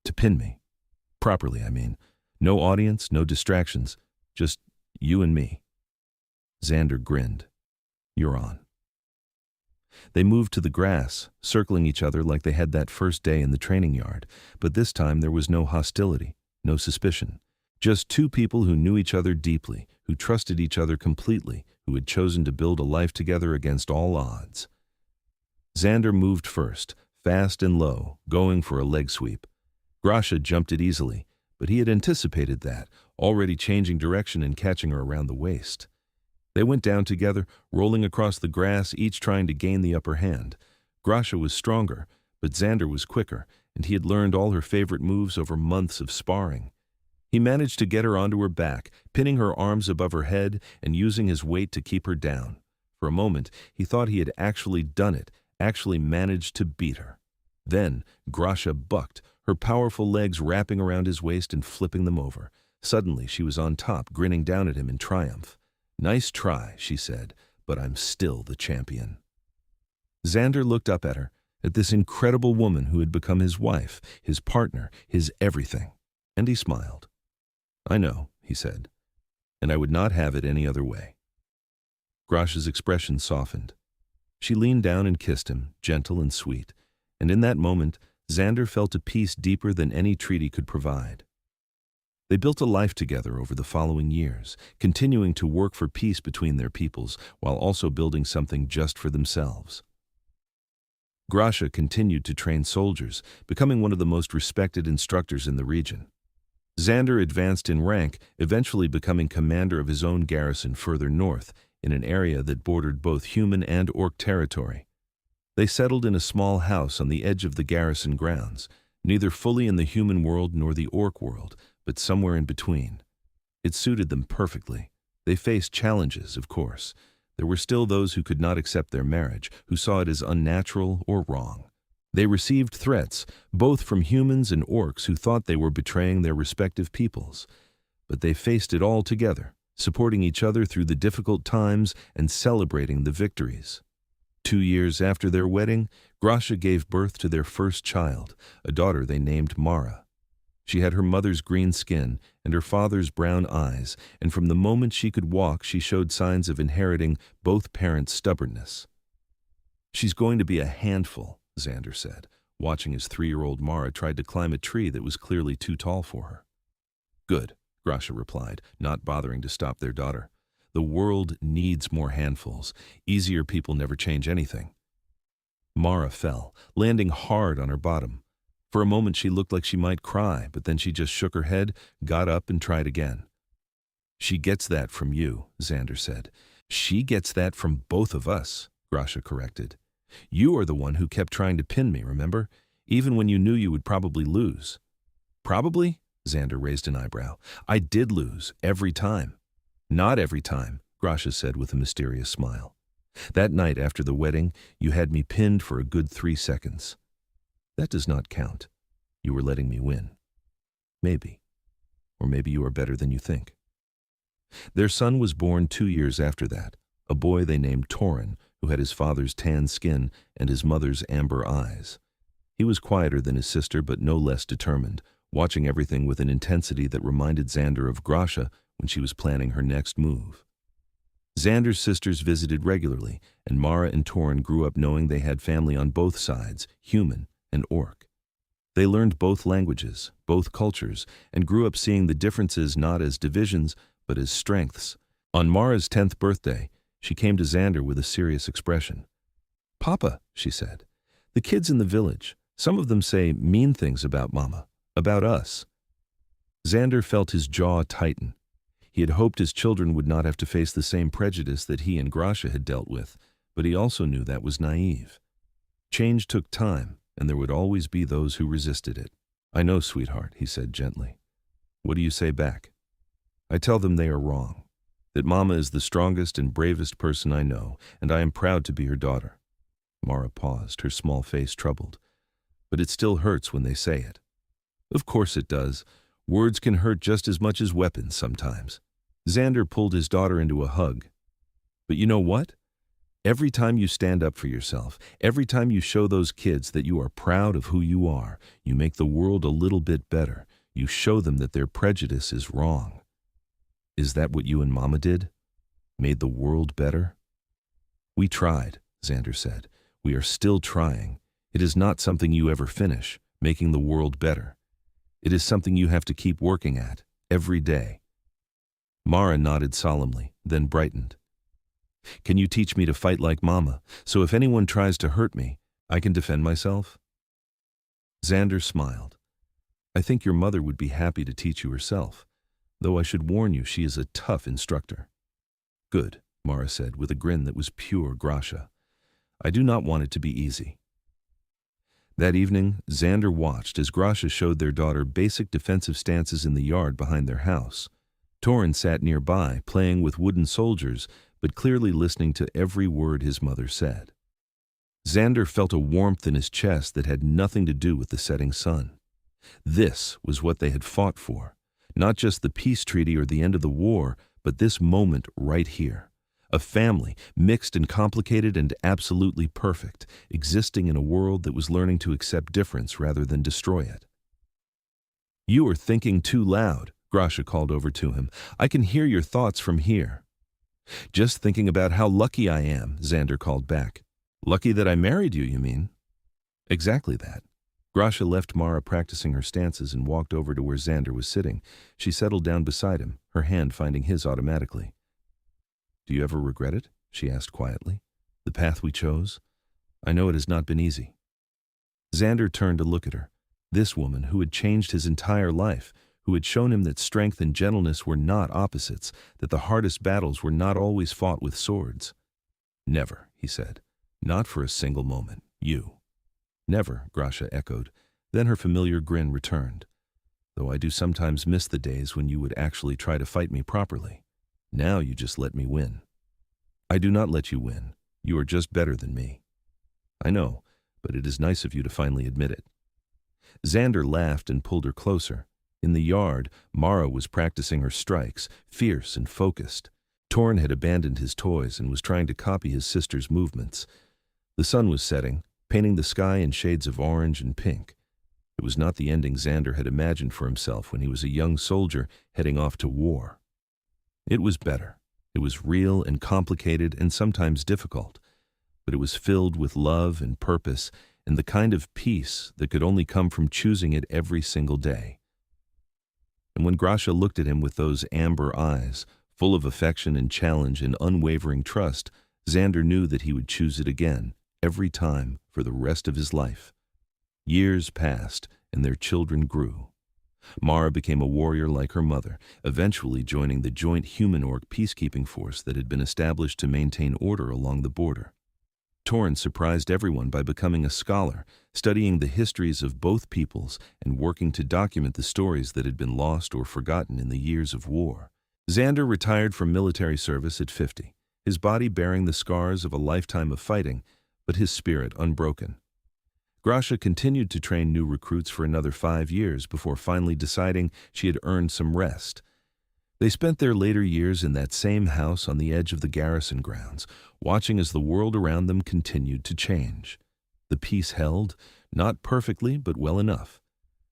"To pin me. Properly, I mean. No audience, no distractions. Just you and me." Xander grinned. "You're on." They moved to the grass, circling each other like they had that first day in the training yard, but this time there was no hostility, no suspicion. Just two people who knew each other deeply, who trusted each other completely, who had chosen to build a life together against all odds. Xander moved first, fast and low, going for a leg sweep. Grasha jumped it easily, but he had anticipated that, already changing direction and catching her around the waist. They went down together, rolling across the grass, each trying to gain the upper hand. Grasha was stronger, but Xander was quicker, and he had learned all her favorite moves over months of sparring. He managed to get her onto her back, pinning her arms above her head and using his weight to keep her down. For a moment, he thought he had actually done it, actually managed to beat her. Then, Grasha bucked, her powerful legs wrapping around his waist and flipping them over. Suddenly, she was on top, grinning down at him in triumph. "Nice try," she said, "but I'm still the champion." Xander looked up at her, at this incredible woman who had become his wife, his partner, his everything, and he smiled. "I know," he said, "and I would not have it any other way." Grasha's expression softened. She leaned down and kissed him, gentle and sweet, and in that moment, Xander felt a peace deeper than any treaty could provide. They built a life together over the following years, continuing to work for peace between their peoples while also building something just for themselves. Grasha continued to train soldiers, becoming one of the most respected instructors in the region. Xander advanced in rank, eventually becoming commander of his own garrison further north, in an area that bordered both human and orc territory. They settled in a small house on the edge of the garrison grounds, neither fully in the human world nor the orc world, but somewhere in between. It suited them perfectly. They faced challenges, of course. There were still those who could not accept their marriage, who saw it as unnatural or wrong. They received threats, both from humans and orcs who thought they were betraying their respective peoples. But they faced it all together, supporting each other through the difficult times and celebrating the victories. 2 years after their wedding, Grasha gave birth to their first child, a daughter they named Mara. She had her mother's green skin and her father's brown eyes, and from the moment she could walk, she showed signs of inheriting both parents' stubbornness. "She's going to be a handful," Xander said, watching as 3-year-old Mara tried to climb a tree that was clearly too tall for her. "Good," Grasha replied, not bothering to stop their daughter. "The world needs more handfuls. Easier people never change anything." Mara fell, landing hard on her bottom. For a moment she looked like she might cry, but then she just shook her head, got up, and tried again. "She gets that from you," Xander said. "She gets that from both of us," Grasha corrected. "You are the one who kept trying to pin me, remember? Even when you knew you would probably lose." "Probably?" Xander raised an eyebrow. "I did lose, every time." "Not every time," Grasha said with a mysterious smile. "That night after the wedding, you had me pinned for a good 3 seconds. That does not count. You were letting me win. Maybe. Or maybe you are better than you think." Their son was born 2 years after that, a boy they named Torin, who had his father's tan skin and his mother's amber eyes. He was quieter than his sister, but no less determined, watching everything with an intensity that reminded Xander of Grasha when she was planning her next move. Xander's sisters visited regularly, and Mara and Torin grew up knowing they had family on both sides, human and orc. They learned both languages, both cultures, and grew up seeing the differences not as divisions, but as strengths. On Mara's 10th birthday, she came to Xander with a serious expression. "Papa," she said, "the kids in the village, some of them say mean things about Mama, about us." Xander felt his jaw tighten. He had hoped his children would not have to face the same prejudice that he and Grasha had dealt with, but he also knew that was naive. Change took time, and there would always be those who resisted it. "I know, sweetheart," he said gently. "What do you say back?" "I tell them they are wrong, that Mama is the strongest and bravest person I know, and I am proud to be her daughter." Mara paused, her small face troubled. "But it still hurts when they say it." "Of course it does. Words can hurt just as much as weapons sometimes." Xander pulled his daughter into a hug. "But you know what? Every time you stand up for yourself, every time you show those kids that you are proud of who you are, you make the world a little bit better. You show them that their prejudice is wrong." "Is that what you and Mama did? Made the world better?" "We tried," Xander said. "We are still trying. It is not something you ever finish, making the world better. It is something you have to keep working at, every day." Mara nodded solemnly, then brightened. "Can you teach me to fight like Mama, so if anyone tries to hurt me, I can defend myself?" Xander smiled. "I think your mother would be happy to teach you herself, though I should warn you she is a tough instructor." "Good," Mara said with a grin that was pure Grasha. "I do not want it to be easy." That evening, Xander watched as Grasha showed their daughter basic defensive stances in the yard behind their house. Torin sat nearby, playing with wooden soldiers, but clearly listening to every word his mother said. Xander felt a warmth in his chest that had nothing to do with the setting sun. This was what they had fought for, not just the peace treaty or the end of the war, but this moment right here. A family, mixed and complicated and absolutely perfect, existing in a world that was learning to accept difference rather than destroy it. "You are thinking too loud," Grasha called over to him. "I can hear your thoughts from here." "Just thinking about how lucky I am," Xander called back. "Lucky that I married you, you mean?" "Exactly that." Grasha left Mara practicing her stances and walked over to where Xander was sitting. She settled down beside him, her hand finding his automatically. "Do you ever regret it?" she asked quietly. "The path we chose? I know it has not been easy." Xander turned to look at her. This woman who had changed his entire life, who had shown him that strength and gentleness were not opposites, that the hardest battles were not always fought with swords. "Never," he said. "Not for a single moment. You." "Never," Grasha echoed. Then her familiar grin returned. "Though I do sometimes miss the days when you would actually try to fight me properly. Now you just let me win." "I do not let you win. You are just better than me." "I know, but it is nice of you to finally admit it." Xander laughed and pulled her closer. In the yard, Mara was practicing her strikes, fierce and focused. Torn had abandoned his toys and was trying to copy his sister's movements. The sun was setting, painting the sky in shades of orange and pink. It was not the ending Xander had imagined for himself when he was a young soldier heading off to war. It was better. It was real and complicated and sometimes difficult, but it was filled with love and purpose and the kind of peace that could only come from choosing it every single day. And when Grasha looked at him with those amber eyes, full of affection and challenge and unwavering trust, Xander knew that he would choose it again, every time, for the rest of his life. Years passed, and their children grew. Mara became a warrior like her mother, eventually joining the joint human-orc peacekeeping force that had been established to maintain order along the border. Torn surprised everyone by becoming a scholar, studying the histories of both peoples and working to document the stories that had been lost or forgotten in the years of war. Xander retired from military service at 50, his body bearing the scars of a lifetime of fighting, but his spirit unbroken. Grasha continued to train new recruits for another 5 years before finally deciding she had earned some rest. They spent their later years in that same house on the edge of the garrison grounds, watching as the world around them continued to change. The peace held, not perfectly, but well enough.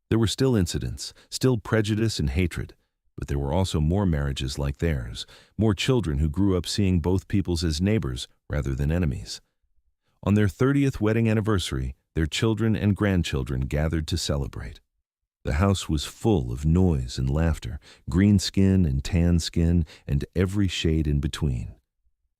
There were still incidents, still prejudice and hatred, but there were also more marriages like theirs, more children who grew up seeing both peoples as neighbors rather than enemies. On their 30th wedding anniversary, their children and grandchildren gathered to celebrate. The house was full of noise and laughter, green skin and tan skin, and every shade in between.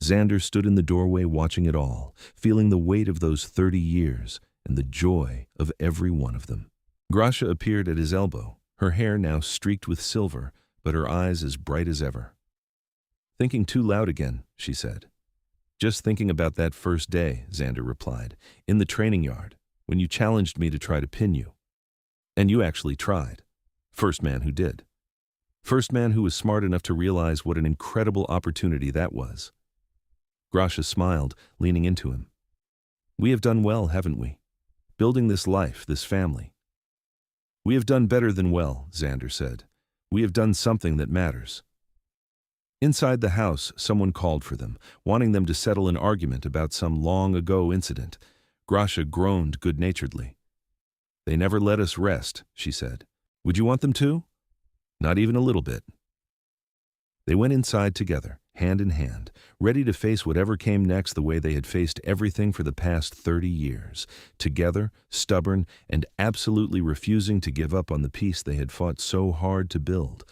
Xander stood in the doorway watching it all, feeling the weight of those 30 years and the joy of every one of them. Grasha appeared at his elbow, her hair now streaked with silver, but her eyes as bright as ever. "Thinking too loud again," she said. "Just thinking about that first day," Xander replied, "in the training yard, when you challenged me to try to pin you. And you actually tried. First man who did. First man who was smart enough to realize what an incredible opportunity that was." Grasha smiled, leaning into him. "We have done well, haven't we? Building this life, this family." "We have done better than well," Xander said. "We have done something that matters." Inside the house, someone called for them, wanting them to settle an argument about some long-ago incident. Grasha groaned good-naturedly. "They never let us rest," she said. "Would you want them to?" "Not even a little bit." They went inside together, hand in hand, ready to face whatever came next the way they had faced everything for the past 30 years, together, stubborn, and absolutely refusing to give up on the peace they had fought so hard to build.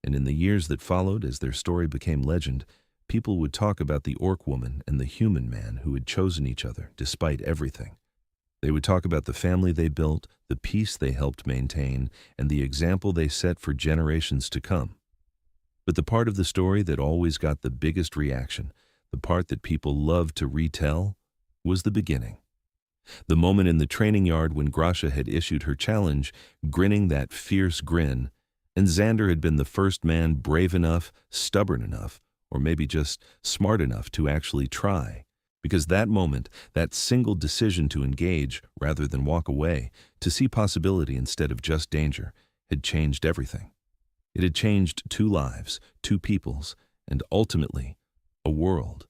And in the years that followed, as their story became legend, people would talk about the orc woman and the human man who had chosen each other despite everything. They would talk about the family they built, the peace they helped maintain, and the example they set for generations to come. But the part of the story that always got the biggest reaction, the part that people loved to retell, was the beginning. The moment in the training yard when Grasha had issued her challenge, grinning that fierce grin, and Xander had been the first man brave enough, stubborn enough, or maybe just smart enough to actually try. Because that moment, that single decision to engage rather than walk away, to see possibility instead of just danger, had changed everything. It had changed 2 lives, 2 peoples, and ultimately, a world.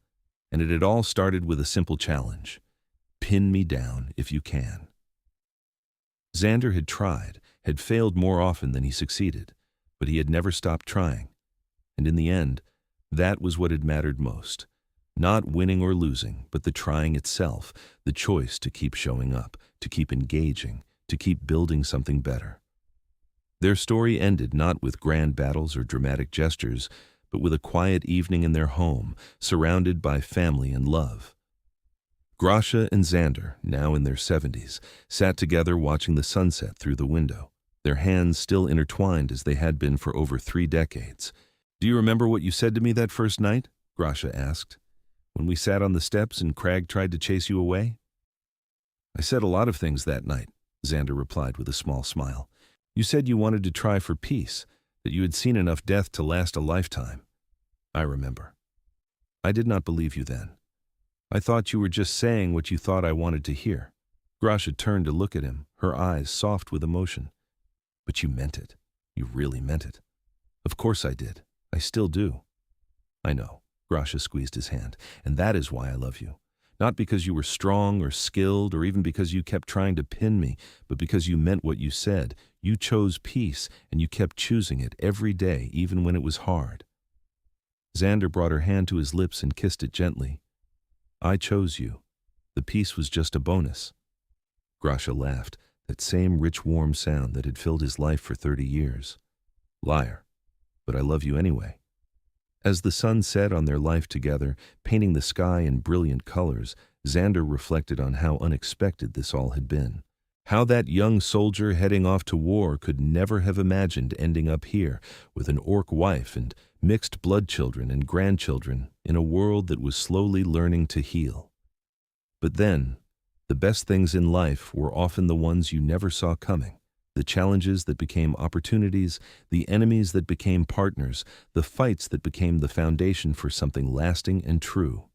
And it had all started with a simple challenge. Pin me down if you can. Xander had tried, had failed more often than he succeeded, but he had never stopped trying. And in the end, that was what had mattered most. Not winning or losing, but the trying itself, the choice to keep showing up, to keep engaging, to keep building something better. Their story ended not with grand battles or dramatic gestures, but with a quiet evening in their home, surrounded by family and love. Grasha and Xander, now in their 70s, sat together watching the sunset through the window. their hands still intertwined as they had been for over 3 decades. "Do you remember what you said to me that first night?" Grasha asked. "When we sat on the steps and Crag tried to chase you away?" "I said a lot of things that night," Xander replied with a small smile. "You said you wanted to try for peace, that you had seen enough death to last a lifetime. I remember. I did not believe you then. I thought you were just saying what you thought I wanted to hear." Grasha turned to look at him, her eyes soft with emotion. "But you meant it. You really meant it." "Of course I did. I still do." "I know." Grasha squeezed his hand. "And that is why I love you. Not because you were strong or skilled or even because you kept trying to pin me, but because you meant what you said. You chose peace, and you kept choosing it every day, even when it was hard." Xander brought her hand to his lips and kissed it gently. "I chose you. The peace was just a bonus." Grasha laughed, that same rich, warm sound that had filled his life for 30 years. "Liar. But I love you anyway." As the sun set on their life together, painting the sky in brilliant colors, Xander reflected on how unexpected this all had been. How that young soldier heading off to war could never have imagined ending up here with an orc wife and mixed blood children and grandchildren in a world that was slowly learning to heal. But then, the best things in life were often the ones you never saw coming. The challenges that became opportunities, the enemies that became partners, the fights that became the foundation for something lasting and true.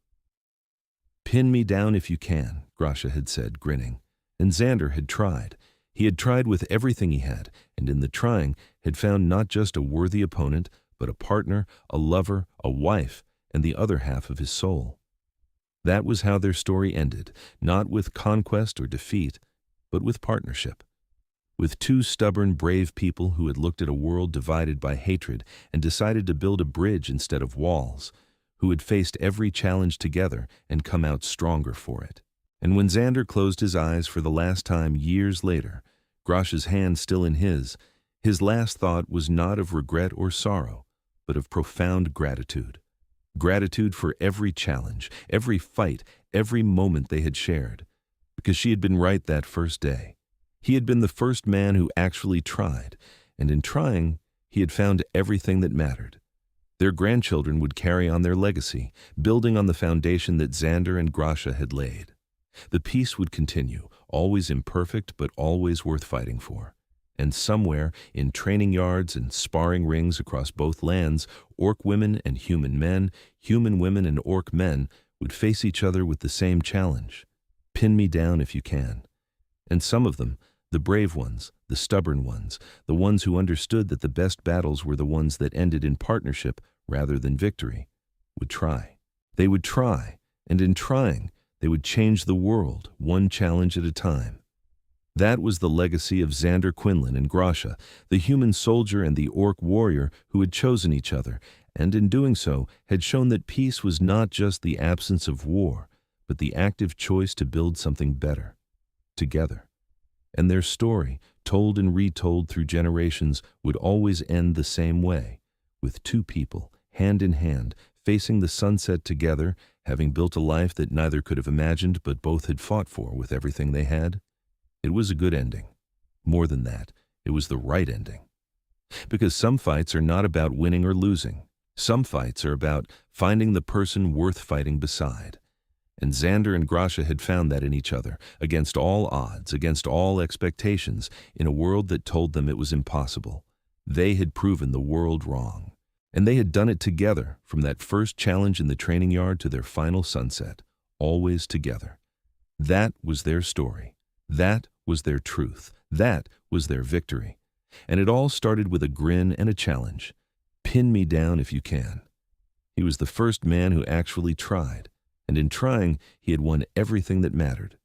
"Pin me down if you can," Grasha had said, grinning. And Xander had tried. He had tried with everything he had, and in the trying had found not just a worthy opponent, but a partner, a lover, a wife, and the other half of his soul. That was how their story ended, not with conquest or defeat, but with partnership. With 2 stubborn, brave people who had looked at a world divided by hatred and decided to build a bridge instead of walls, who had faced every challenge together and come out stronger for it. And when Xander closed his eyes for the last time years later, Grasha's hand still in his last thought was not of regret or sorrow, but of profound gratitude. Gratitude for every challenge, every fight, every moment they had shared. Because she had been right that first day. He had been the first man who actually tried, and in trying, he had found everything that mattered. Their grandchildren would carry on their legacy, building on the foundation that Xander and Grasha had laid. The peace would continue, always imperfect but always worth fighting for. And somewhere, in training yards and sparring rings across both lands, orc women and human men, human women and orc men would face each other with the same challenge. Pin me down if you can. And some of them, the brave ones, the stubborn ones, the ones who understood that the best battles were the ones that ended in partnership rather than victory, would try. They would try, and in trying, they would change the world, one challenge at a time. That was the legacy of Xander Quinlan and Grasha, the human soldier and the orc warrior who had chosen each other, and in doing so had shown that peace was not just the absence of war, but the active choice to build something better, together. And their story, told and retold through generations, would always end the same way, with 2 people, hand in hand, facing the sunset together, having built a life that neither could have imagined but both had fought for with everything they had. It was a good ending. More than that, it was the right ending. Because some fights are not about winning or losing. Some fights are about finding the person worth fighting beside. And Xander and Grasha had found that in each other, against all odds, against all expectations, in a world that told them it was impossible. They had proven the world wrong. And they had done it together, from that first challenge in the training yard to their final sunset, always together. That was their story. That was their truth. That was their victory. And it all started with a grin and a challenge. Pin me down if you can. He was the first man who actually tried, and in trying, he had won everything that mattered.